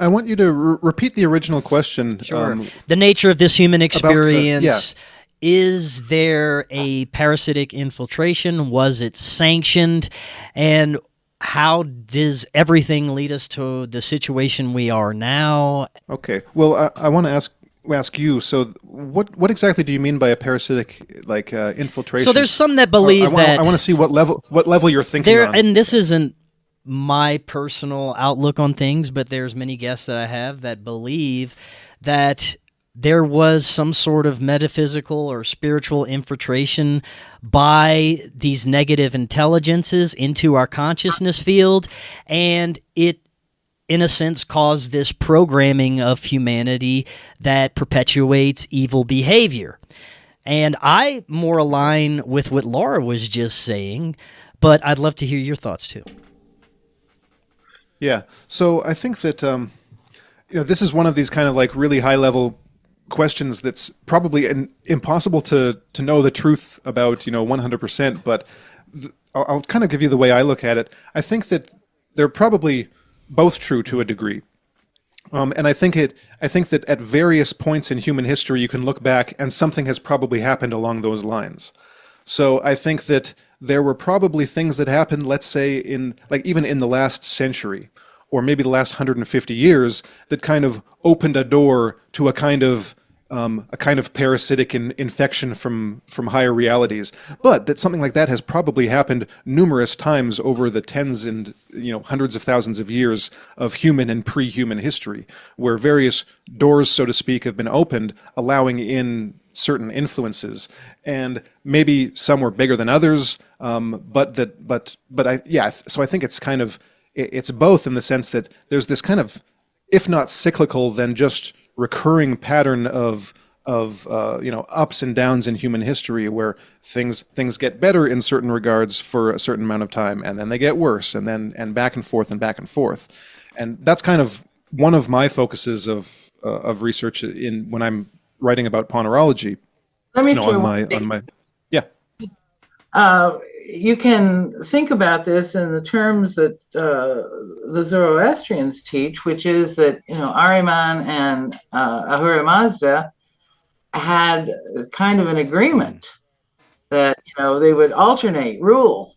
I want you to repeat the original question. Sure. The nature of this human experience. Is there a parasitic infiltration? Was it sanctioned? And how does everything lead us to the situation we are now? Okay. Well, I want to ask ask you. So, what exactly do you mean by a parasitic infiltration? So there's some that believe that I want to see what level you're thinking there, on. and this isn't my personal outlook on things, but there's many guests that I have that believe that there was some sort of metaphysical or spiritual infiltration by these negative intelligences into our consciousness field, and it, in a sense, caused this programming of humanity that perpetuates evil behavior. And I more align with what Laura was just saying, but I'd love to hear your thoughts too. Yeah. So I think that this is one of these kind of like really high level questions that's probably impossible to know the truth about 100%. But I'll kind of give you the way I look at it. I think that they're probably both true to a degree. And I think that at various points in human history, you can look back and something has probably happened along those lines. So I think that there were probably things that happened, let's say even in the last century, or maybe the last 150 years, that kind of opened a door to a kind of parasitic infection from higher realities. But that something like that has probably happened numerous times over the tens and hundreds of thousands of years of human and pre-human history, where various doors, so to speak, have been opened, allowing in certain influences, and maybe some were bigger than others. So I think it's both, in the sense that there's this kind of, if not cyclical, then just recurring pattern of ups and downs in human history, where things get better in certain regards for a certain amount of time, and then they get worse, and back and forth and back and forth. And that's kind of one of my focuses of research when I'm writing about ponerology. Let me you can think about this in the terms that the Zoroastrians teach, which is that Ahriman and Ahura Mazda had kind of an agreement that they would alternate rule.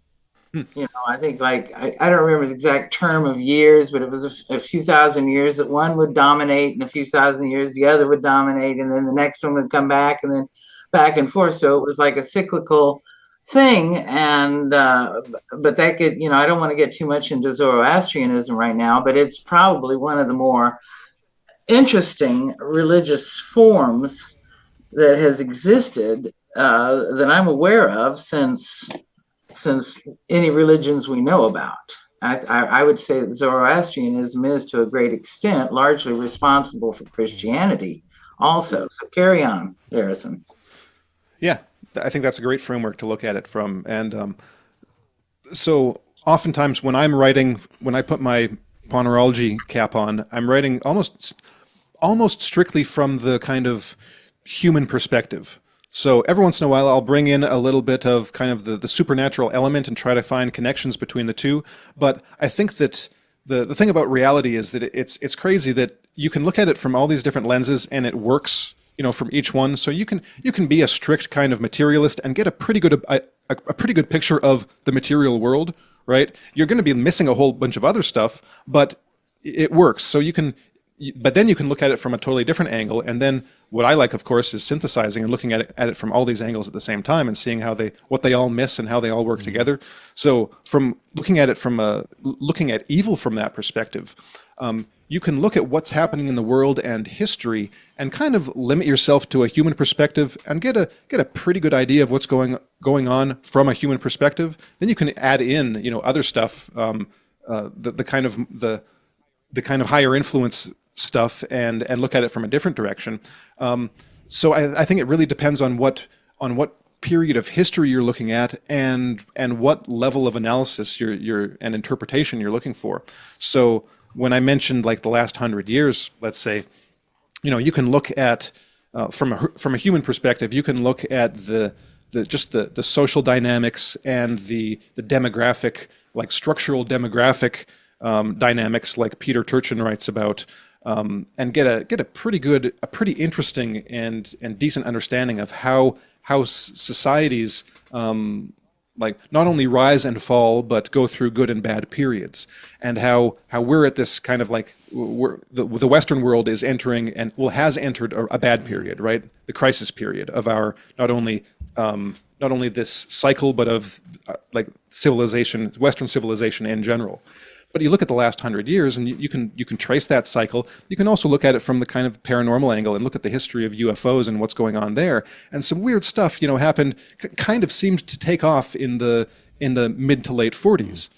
I think I don't remember the exact term of years, but it was a few thousand years that one would dominate, and a few thousand years the other would dominate, and then the next one would come back, and then back and forth. So it was like a cyclical thing. And but that could, I don't want to get too much into Zoroastrianism right now, but it's probably one of the more interesting religious forms that has existed that I'm aware of since any religions we know about. I would say that Zoroastrianism is, to a great extent, largely responsible for Christianity also. So carry on, Harrison. Yeah, I think that's a great framework to look at it from. And so oftentimes when I put my ponerology cap on, I'm writing almost strictly from the kind of human perspective. So every once in a while, I'll bring in a little bit of kind of the supernatural element and try to find connections between the two. But I think that the thing about reality is that it's crazy that you can look at it from all these different lenses and it works, from each one. So you can be a strict kind of materialist and get a pretty good picture of the material world, right? You're going to be missing a whole bunch of other stuff, but it works. So but then you can look at it from a totally different angle. And then what I like, of course, is synthesizing and looking at it from all these angles at the same time and seeing what they all miss and how they all work together. So from looking at evil from that perspective, you can look at what's happening in the world and history and kind of limit yourself to a human perspective and get a pretty good idea of what's going on from a human perspective. Then you can add in, other stuff, the kind of higher influence stuff and look at it from a different direction. So I think it really depends on what period of history you're looking at and what level of analysis and interpretation you're looking for. So when I mentioned like the last 100 years, let's say, you can look at from a human perspective, you can look at the social dynamics and the demographic, like structural demographic dynamics, like Peter Turchin writes about, and get a pretty interesting and decent understanding of how societies like not only rise and fall, but go through good and bad periods, and how we're at this kind of like the Western world is entering and has entered a bad period, right? The crisis period of our not only this cycle, but of like civilization, Western civilization in general. But you look at the last 100 years, and you can trace that cycle. You can also look at it from the kind of paranormal angle and look at the history of UFOs and what's going on there. And some weird stuff, happened. Kind of seemed to take off in the mid to late 40s.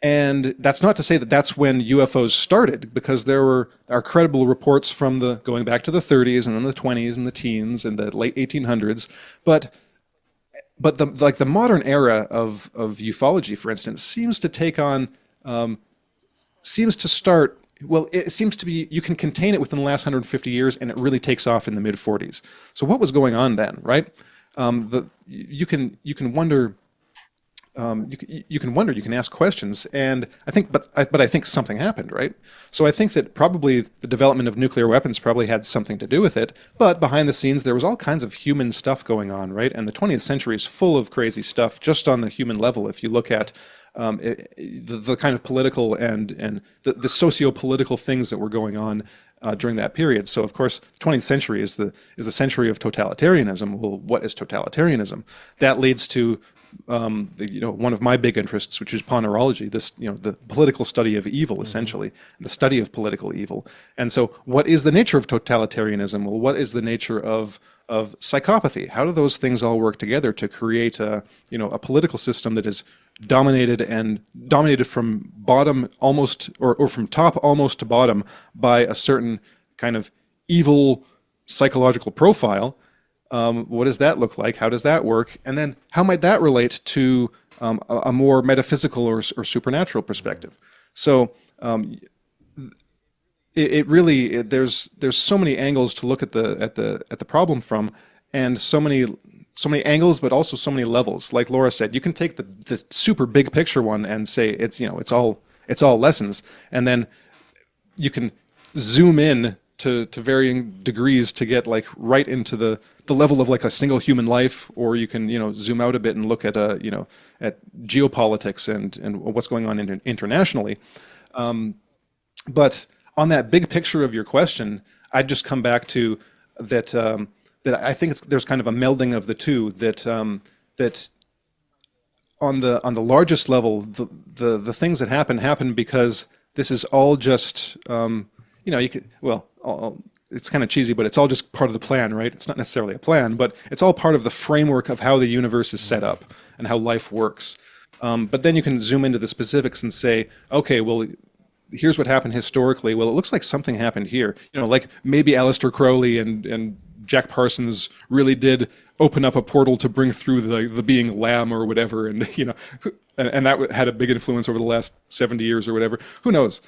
And that's not to say that that's when UFOs started, because there are credible reports from going back to the 30s and then the 20s and the teens and the late 1800s. But the modern era of ufology, for instance, seems to take on. Seems to start, well, it seems to be, you can contain it within the last 150 years, and it really takes off in the mid-40s. So what was going on then, right? You can wonder, you can ask questions, and I think, but I think something happened, right? So I think that probably the development of nuclear weapons probably had something to do with it, but behind the scenes there was all kinds of human stuff going on, right? And the 20th century is full of crazy stuff just on the human level. If you look at the kind of political and the socio-political things that were going on during that period. So of course, the 20th century is the century of totalitarianism. Well, what is totalitarianism? That leads to one of my big interests, which is ponerology, the political study of evil, essentially, the study of political evil. And so what is the nature of totalitarianism? Well, what is the nature of psychopathy? How do those things all work together to create a political system that is dominated from bottom almost, or from top almost to bottom by a certain kind of evil psychological profile? What does that look like? How does that work? And then how might that relate to a more metaphysical or supernatural perspective? So it really there's so many angles to look at the problem from, and so many angles, but also so many levels. Like Laura said, you can take the super big picture one and say it's all lessons, and then you can zoom in to varying degrees to get like right into the level of like a single human life, or you can zoom out a bit and look at at geopolitics and what's going on internationally. But on that big picture of your question, I'd just come back to that I think there's kind of a melding of the two, that on the largest level, the things that happen because this is all just it's kind of cheesy, but it's all just part of the plan, right? It's not necessarily a plan, but it's all part of the framework of how the universe is set up and how life works. But then you can zoom into the specifics and say, okay, well, here's what happened historically. Well, it looks like something happened here. Like maybe Aleister Crowley and Jack Parsons really did open up a portal to bring through the being Lamb or whatever, and and that had a big influence over the last 70 years or whatever. Who knows?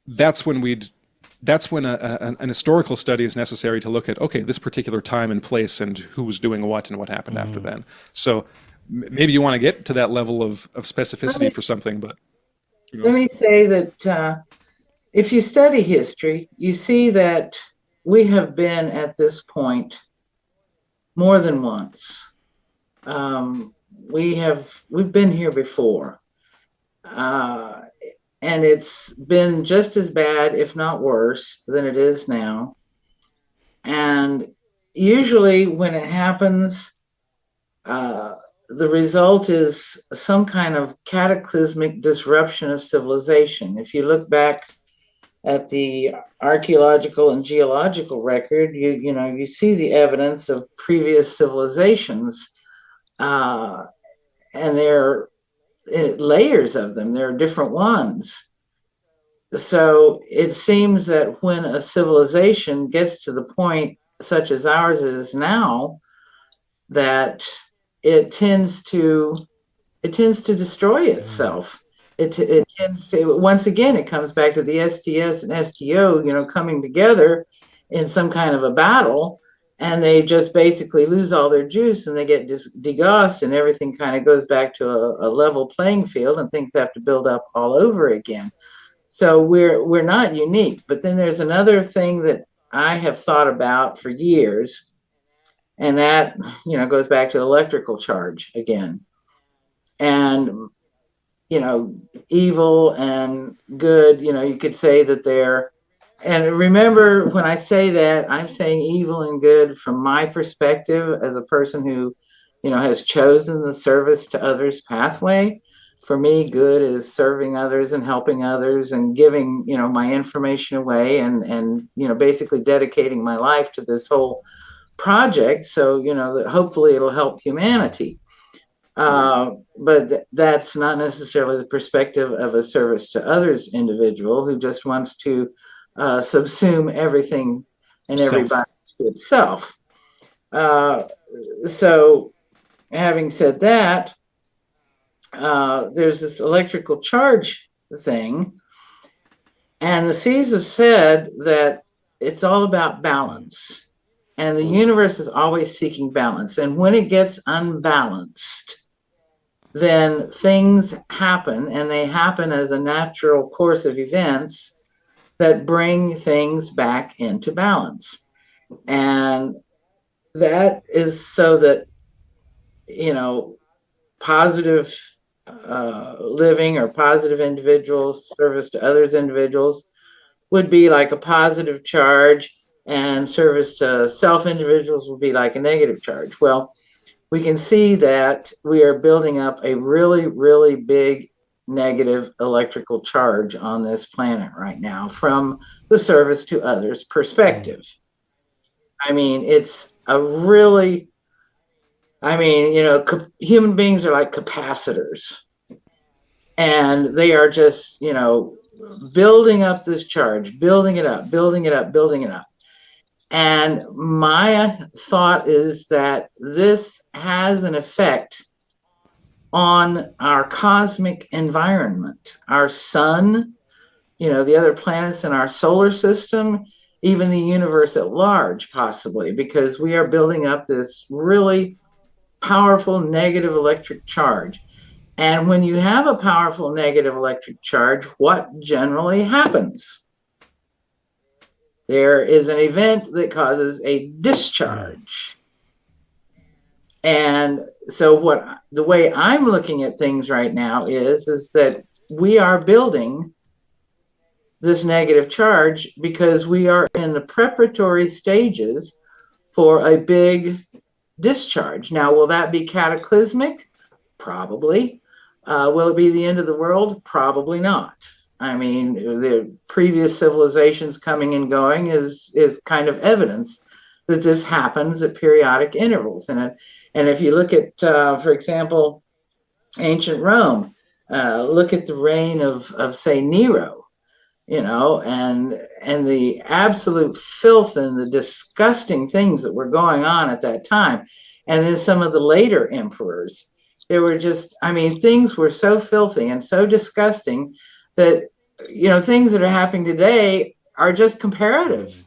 That's when an historical study is necessary to look at, okay, this particular time and place and who was doing what and what happened after then. So maybe you want to get to that level of specificity for something, but let me say that if you study history, you see that we have been at this point more than once. We've been here before. And it's been just as bad, if not worse, than it is now. And usually when it happens, the result is some kind of cataclysmic disruption of civilization. If you look back at the archaeological and geological record, you see the evidence of previous civilizations, and they're layers of them. There are different ones. So it seems that when a civilization gets to the point such as ours is now, that it tends to destroy itself. It tends to, once again, it comes back to the STS and STO, coming together in some kind of a battle, and they just basically lose all their juice and they get degaussed, and everything kind of goes back to a level playing field, and things have to build up all over again. So we're not unique. But then there's another thing that I have thought about for years, And that, goes back to electrical charge again. And, evil and good, you could say that they're, and remember when I say that, I'm saying evil and good from my perspective as a person who, has chosen the service to others pathway. For me, good is serving others and helping others and giving, my information away and basically dedicating my life to this whole project. So, that hopefully it'll help humanity. But that's not necessarily the perspective of a service to others individual who just wants to subsume everything and everybody to itself. So having said that, there's this electrical charge thing, and the C's have said that it's all about balance, and the universe is always seeking balance. And when it gets unbalanced, then things happen, and they happen as a natural course of events that bring things back into balance. And that is so that, positive living or positive individuals, service to others individuals would be like a positive charge, and service to self individuals would be like a negative charge. Well, we can see that we are building up a really, really big negative electrical charge on this planet right now from the service to others perspective. I mean, it's a really, human beings are like capacitors, and they are just, building up this charge, building it up, building it up, building it up. And my thought is that this has an effect on our cosmic environment, our sun, the other planets in our solar system, even the universe at large, possibly, because we are building up this really powerful negative electric charge. And when you have a powerful negative electric charge, what generally happens? There is an event that causes a discharge. And so the way I'm looking at things right now is that we are building this negative charge because we are in the preparatory stages for a big discharge. Now, will that be cataclysmic? Probably. Will it be the end of the world? Probably not. I mean, the previous civilizations coming and going is kind of evidence that this happens at periodic intervals. And if you look at, for example, ancient Rome, look at the reign of say, Nero, and the absolute filth and the disgusting things that were going on at that time. And then some of the later emperors, there were just, things were so filthy and so disgusting that, things that are happening today are just comparative.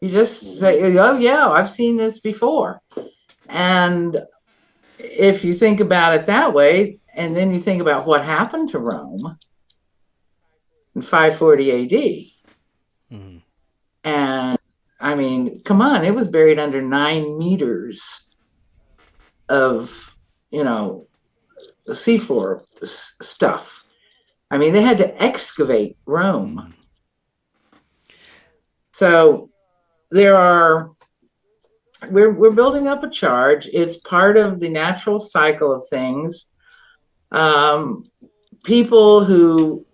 You just say, oh, yeah, I've seen this before. And if you think about it that way, and then you think about what happened to Rome in 540 AD. And come on, it was buried under 9 meters of, seafloor stuff. They had to excavate Rome. So we're building up a charge. It's part of the natural cycle of things. People who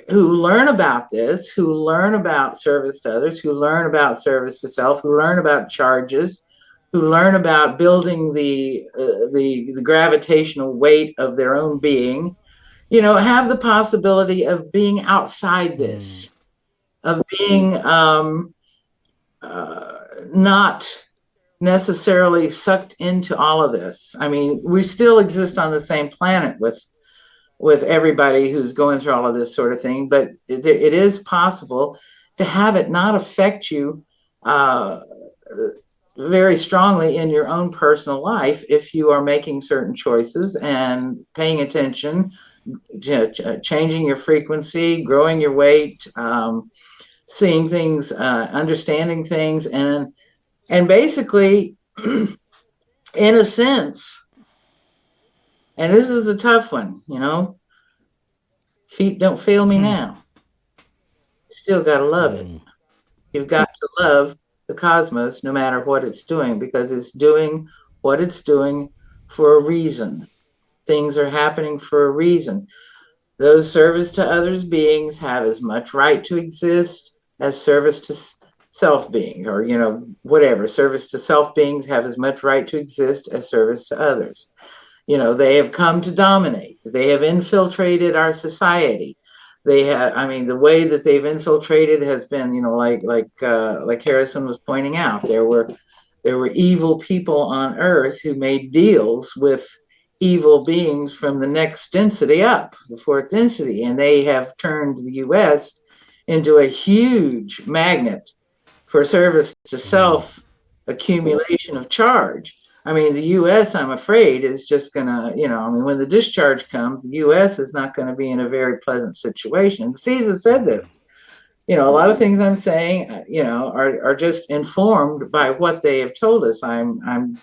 learn about this, who learn about service to others, who learn about service to self, who learn about charges, who learn about building the gravitational weight of their own being, have the possibility of being outside this, of being not necessarily sucked into all of this. We still exist on the same planet with everybody who's going through all of this sort of thing, but it is possible to have it not affect you very strongly in your own personal life if you are making certain choices and paying attention, changing your frequency, growing your weight, seeing things, understanding things, and basically in a sense, and this is the tough one, you know, feet don't fail me now. You still got to love it. You've got to love the cosmos no matter what it's doing, because it's doing what it's doing for a reason. Things are happening for a reason. Those service to others beings have as much right to exist as service to self beings, or, you know, whatever. Service to self beings have as much right to exist as service to others. You know, they have come to dominate. They have infiltrated our society. They have, I mean, the way that they've infiltrated has been, you know, like Harrison was pointing out, there were evil people on Earth who made deals with evil beings from the next density up, the fourth density, and they have turned the U.S. into a huge magnet for service to self accumulation of charge. I mean, the U.S., I'm afraid, is just going to, you know, I mean, when the discharge comes, the U.S. is not going to be in a very pleasant situation. And the Caesar said this. You know, a lot of things I'm saying, you know, are just informed by what they have told us. I'm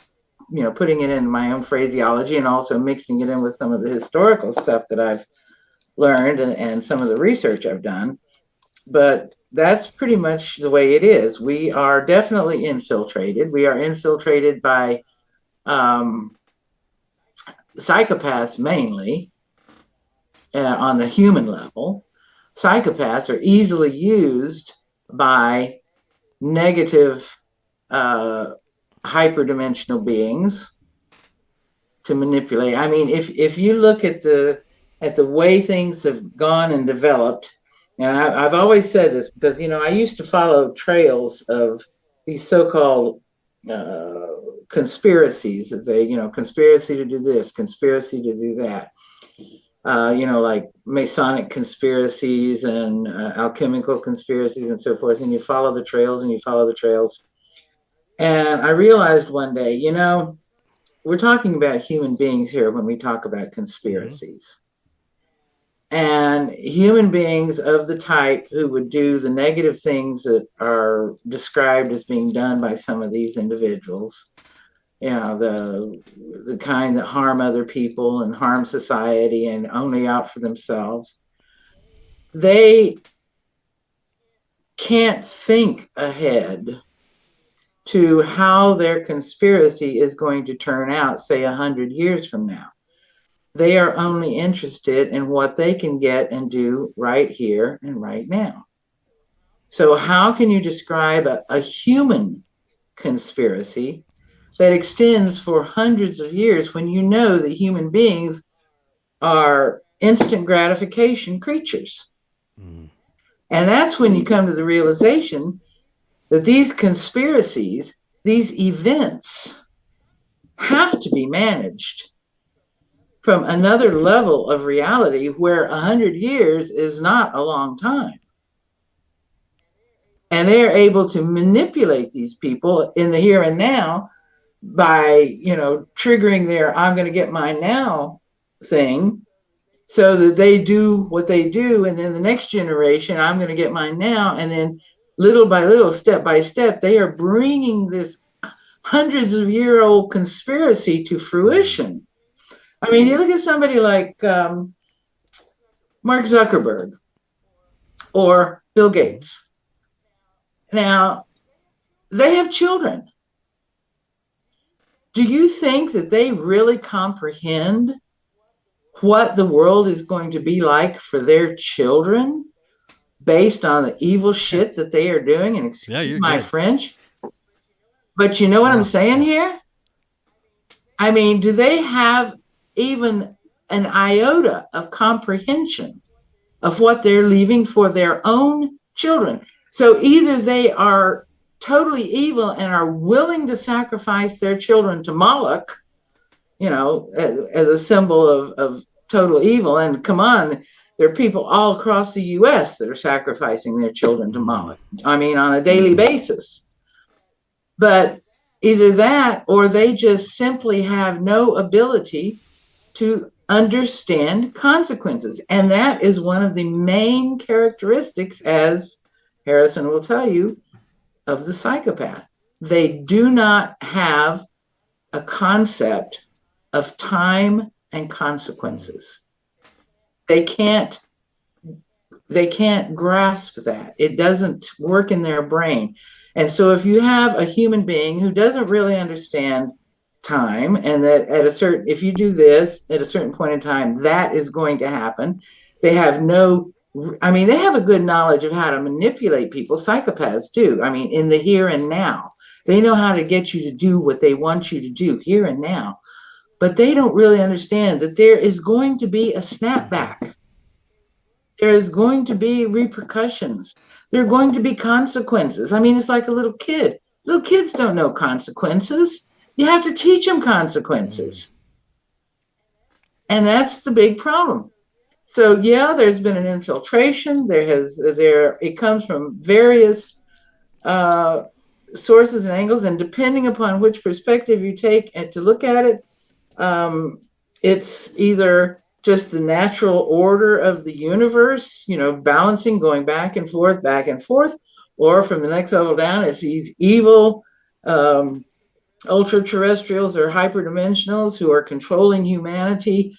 you know, putting it in my own phraseology and also mixing it in with some of the historical stuff that I've learned and some of the research I've done. But that's pretty much the way it is. We are definitely infiltrated. We are infiltrated by psychopaths mainly on the human level. Psychopaths are easily used by negative hyperdimensional beings to manipulate. I mean, if you look at the way things have gone and developed, and I've always said this because, you know, I used to follow trails of these so-called conspiracies, as they, you know, conspiracy to do this, conspiracy to do that. You know, like Masonic conspiracies and alchemical conspiracies and so forth. And you follow the trails and you follow the trails. And I realized one day, you know, we're talking about human beings here when we talk about conspiracies. And human beings of the type who would do the negative things that are described as being done by some of these individuals, you know, the kind that harm other people and harm society and only out for themselves, they can't think ahead to how their conspiracy is going to turn out, say 100 years from now. They are only interested in what they can get and do right here and right now. So how can you describe a human conspiracy that extends for hundreds of years when you know that human beings are instant gratification creatures? And that's when you come to the realization that these conspiracies, these events, have to be managed from another level of reality where 100 years is not a long time. And they're able to manipulate these people in the here and now by, you know, triggering their I'm going to get mine now thing, so that they do what they do. And then the next generation, I'm going to get mine now. And then little by little, step by step, they are bringing this hundreds of year old conspiracy to fruition. I mean, you look at somebody like Mark Zuckerberg or Bill Gates. Now, they have children. Do you think that they really comprehend what the world is going to be like for their children based on the evil shit that they are doing? And excuse my French. But you know what I'm saying here? I mean, do they have even an iota of comprehension of what they're leaving for their own children? So either they are totally evil and are willing to sacrifice their children to Moloch, you know, as a symbol of total evil. And come on, there are people all across the U.S. that are sacrificing their children to Moloch. I mean, on a daily basis. But either that, or they just simply have no ability to understand consequences. And that is one of the main characteristics, as Harrison will tell you, of the psychopath. They do not have a concept of time and consequences. They can't grasp that. It doesn't work in their brain. And so if you have a human being who doesn't really understand time, and that if you do this at a certain point in time, that is going to happen. They have they have a good knowledge of how to manipulate people. Psychopaths do. I mean, in the here and now, they know how to get you to do what they want you to do here and now, but they don't really understand that there is going to be a snapback. There is going to be repercussions. There are going to be consequences. I mean, it's like a little kid. Little kids don't know consequences. You have to teach them consequences. And that's the big problem. So yeah, there's been an infiltration. It comes from various sources and angles, and depending upon which perspective you take and to look at it, it's either just the natural order of the universe, balancing, going back and forth, or from the next level down, it's these evil ultra-terrestrials or hyperdimensionals who are controlling humanity,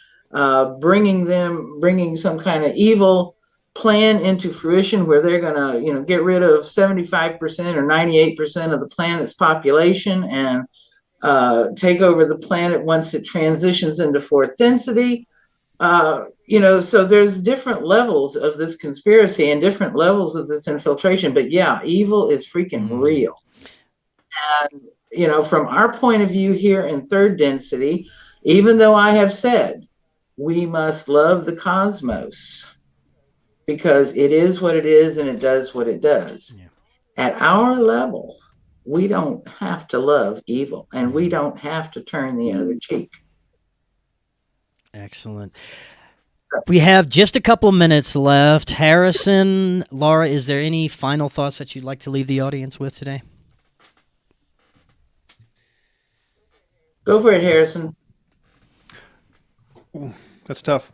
bringing some kind of evil plan into fruition where they're going to, get rid of 75% or 98% of the planet's population and take over the planet once it transitions into fourth density. So there's different levels of this conspiracy and different levels of this infiltration. But yeah, evil is freaking real. And, from our point of view here in third density, even though I have said we must love the cosmos because it is what it is and it does what it does. Yeah. At our level, we don't have to love evil and we don't have to turn the other cheek. Excellent. We have just a couple of minutes left. Harrison, Laura, is there any final thoughts that you'd like to leave the audience with today? Go for it, Harrison. Ooh, that's tough.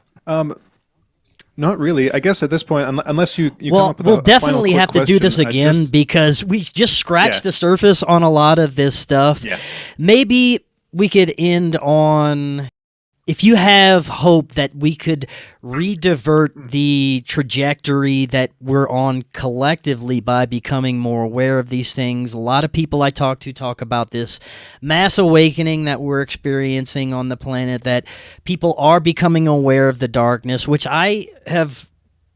Not really. I guess at this point, unless you come up with we'll definitely have to do this again because we just scratched the surface on a lot of this stuff. Yeah. Maybe we could end on, if you have hope that we could redivert the trajectory that we're on collectively by becoming more aware of these things. A lot of people I talk to talk about this mass awakening that we're experiencing on the planet, that people are becoming aware of the darkness, which I have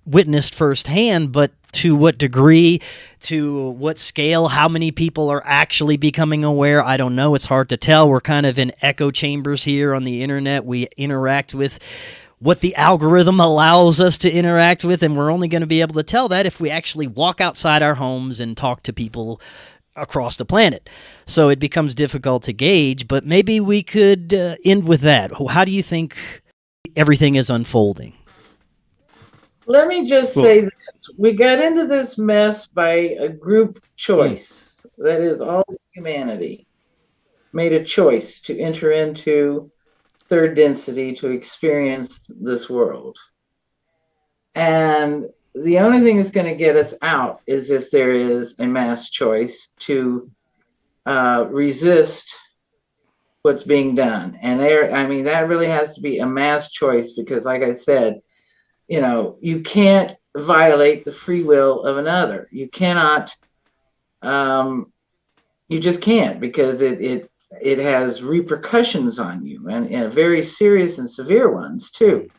witnessed firsthand, but to what degree, to what scale, how many people are actually becoming aware, I don't know. It's hard to tell. We're kind of in echo chambers here on the internet. We interact with what the algorithm allows us to interact with, and we're only going to be able to tell that if we actually walk outside our homes and talk to people across the planet. So it becomes difficult to gauge, but maybe we could end with that. How do you think everything is unfolding? Let me just say this. We got into this mess by a group choice. That is, all humanity made a choice to enter into third density to experience this world. And the only thing that's going to get us out is if there is a mass choice to resist what's being done. And that really has to be a mass choice because, like I said, you can't violate the free will of another. You cannot, you just can't, because it has repercussions on you and very serious and severe ones too.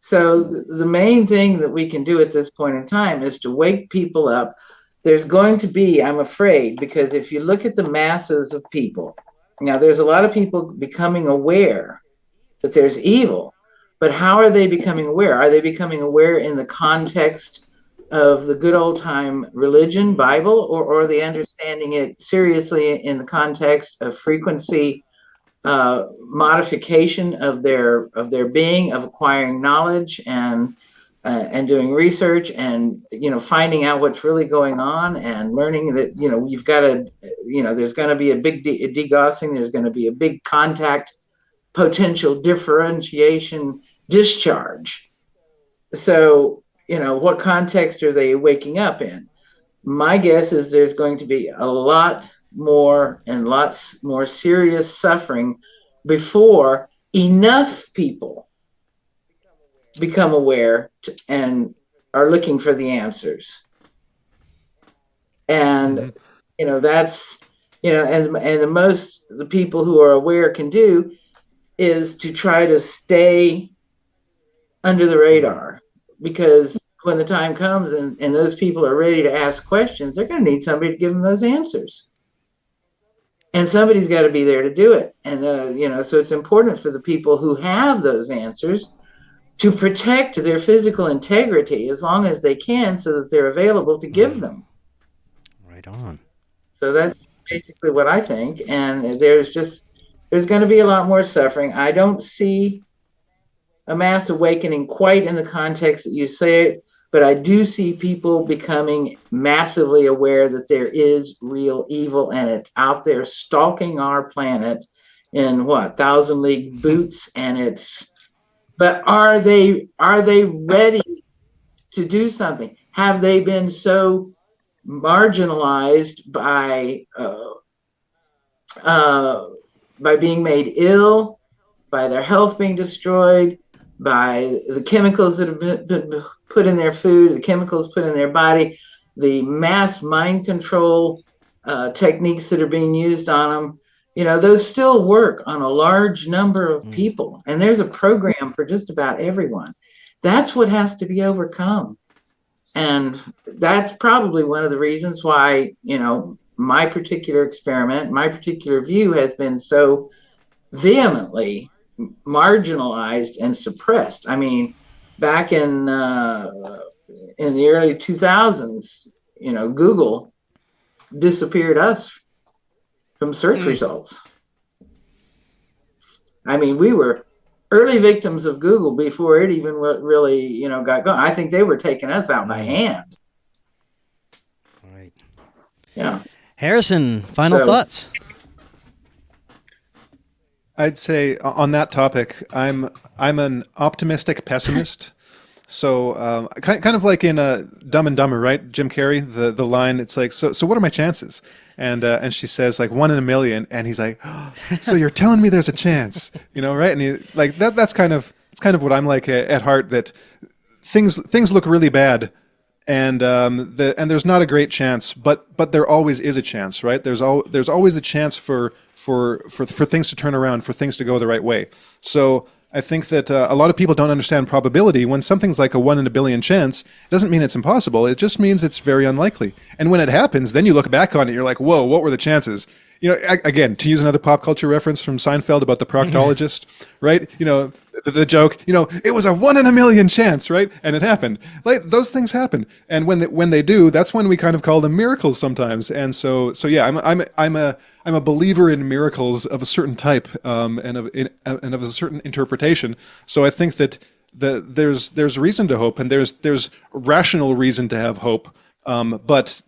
So the main thing that we can do at this point in time is to wake people up. There's going to be, I'm afraid, because if you look at the masses of people, now there's a lot of people becoming aware that there's evil. But how are they becoming aware? Are they becoming aware in the context of the good old time religion, Bible, or are they understanding it seriously in the context of frequency modification of their being, of acquiring knowledge and doing research and finding out what's really going on and learning that you've got to there's going to be a big degaussing, there's going to be a big contact potential differentiation discharge. So, what context are they waking up in? My guess is there's going to be a lot more and lots more serious suffering before enough people become aware and are looking for the answers. And, that's, and the people who are aware can do is to try to stay under the radar, because when the time comes and those people are ready to ask questions, they're going to need somebody to give them those answers. And somebody's got to be there to do it. And, so it's important for the people who have those answers to protect their physical integrity as long as they can, so that they're available to give them. Right on. So that's basically what I think. And there's going to be a lot more suffering. I don't see a mass awakening quite in the context that you say it, but I do see people becoming massively aware that there is real evil, and it's out there stalking our planet in 1,000 League boots. But are they ready to do something? Have they been so marginalized by being made ill, by their health being destroyed, by the chemicals that have been put in their food, the chemicals put in their body, the mass mind control techniques that are being used on them? Those still work on a large number of people, and there's a program for just about everyone. That's what has to be overcome. And that's probably one of the reasons why, my particular experiment, my particular view has been so vehemently marginalized and suppressed. I mean, back in the early 2000s, Google disappeared us from search results. I mean, we were early victims of Google before it even really, got going. I think they were taking us out by hand. Right. Yeah. Harrison, final thoughts? I'd say on that topic, I'm an optimistic pessimist. So kind of like in Dumb and Dumber, right? Jim Carrey, the line, it's like, so what are my chances? And she says like 1 in a million, and he's like, oh, so you're telling me there's a chance, right? And he, like that's kind of what I'm like at heart, that things look really bad, and there's not a great chance, but there always is a chance, right? There's always a chance for things to turn around, for things to go the right way. So I think that a lot of people don't understand probability. When something's like a 1 in a billion chance, it doesn't mean it's impossible. It just means it's very unlikely. And when it happens, then you look back on it, you're like, whoa, what were the chances? Again, to use another pop culture reference from Seinfeld about the proctologist, right? The joke, it was a 1 in a million chance, right? And it happened. Like, those things happen. And when they do, that's when we kind of call them miracles sometimes. And so yeah, I'm a believer in miracles of a certain type, and of a certain interpretation. So I think that there's reason to hope, and there's rational reason to have hope. But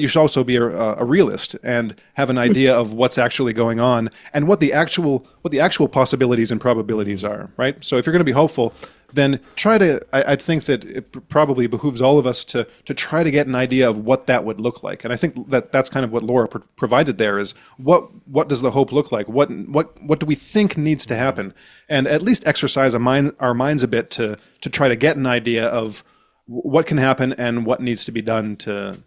you should also be a realist and have an idea of what's actually going on and what the actual possibilities and probabilities are, right? So if you're going to be hopeful, then I think that it probably behooves all of us to try to get an idea of what that would look like. And I think that's kind of what Laura provided there, is what does the hope look like? What do we think needs to happen? And at least exercise our minds a bit to try to get an idea of what can happen and what needs to be done to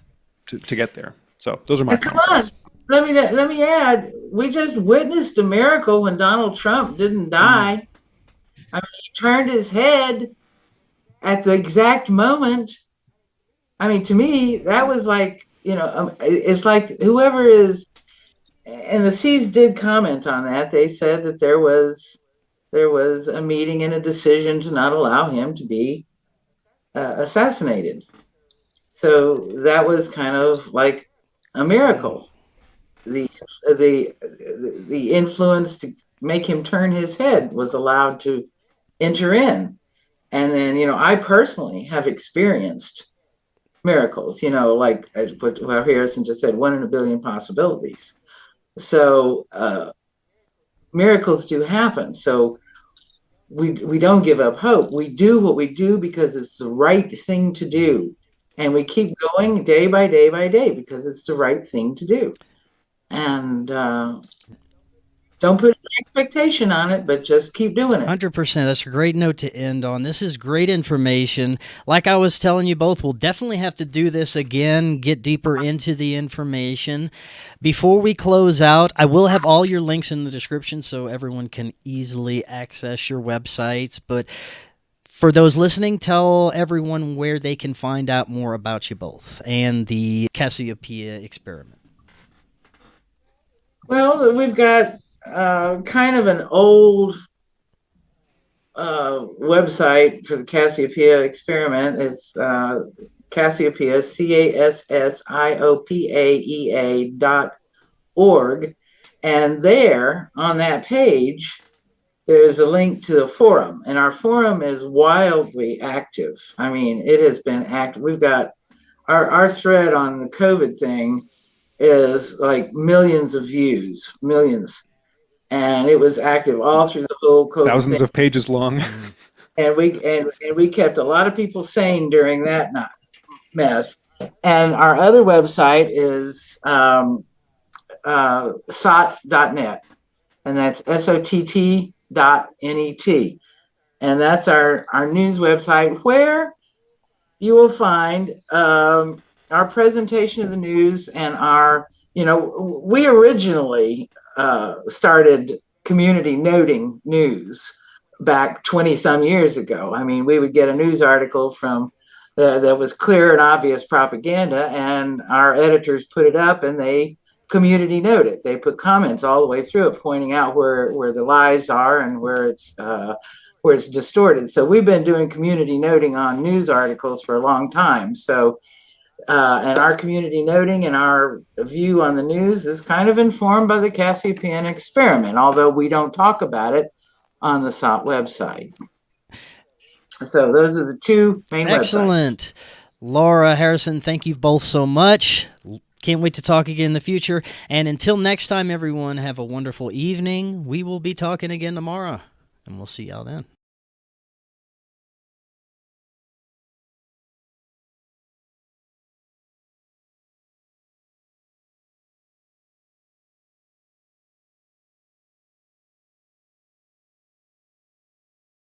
get there. So those are my comments. Let me add, we just witnessed a miracle when Donald Trump didn't die. I mean, he turned his head at the exact moment. I mean, to me, that was like, it's like whoever is, and the C's did comment on that. They said that there was a meeting and a decision to not allow him to be assassinated. So that was kind of like a miracle. The influence to make him turn his head was allowed to enter in. And then, I personally have experienced miracles, like what Harrison just said, 1 in a billion possibilities. So miracles do happen. So we don't give up hope. We do what we do because it's the right thing to do. And we keep going day by day by day because it's the right thing to do. and don't put an expectation on it, but just keep doing it. 100%. That's a great note to end on. This is great information. Like I was telling you both, we'll definitely have to do this again, get deeper into the information. Before we close out, I will have all your links in the description so everyone can easily access your websites. But for those listening, tell everyone where they can find out more about you both and the Cassiopaea Experiment. Well, we've got kind of an old website for the Cassiopaea Experiment. It's Cassiopaea, CASSIOPAEA.org. And there on that page, there's a link to the forum. And our forum is wildly active. I mean, it has been active. We've got our thread on the COVID thing is like millions of views, millions. And it was active all through the whole COVID thousands thing. of pages long. And we kept a lot of people sane during that mess. And our other website is SOT.net, and that's SOTT.net. And that's our news website, where you will find our presentation of the news and we originally started community noting news back 20 some years ago. I mean, we would get a news article from that was clear and obvious propaganda, and our editors put it up and they community note it. They put comments all the way through it, pointing out where the lies are and where it's distorted. So we've been doing community noting on news articles for a long time. So and our community noting and our view on the news is kind of informed by the Cassiopaea Experiment, although we don't talk about it on the SOT website. So those are the two main Excellent. websites. Laura, Harrison, thank you both so much. Can't wait to talk again in the future. And until next time, everyone, have a wonderful evening. We will be talking again tomorrow, and we'll see y'all then.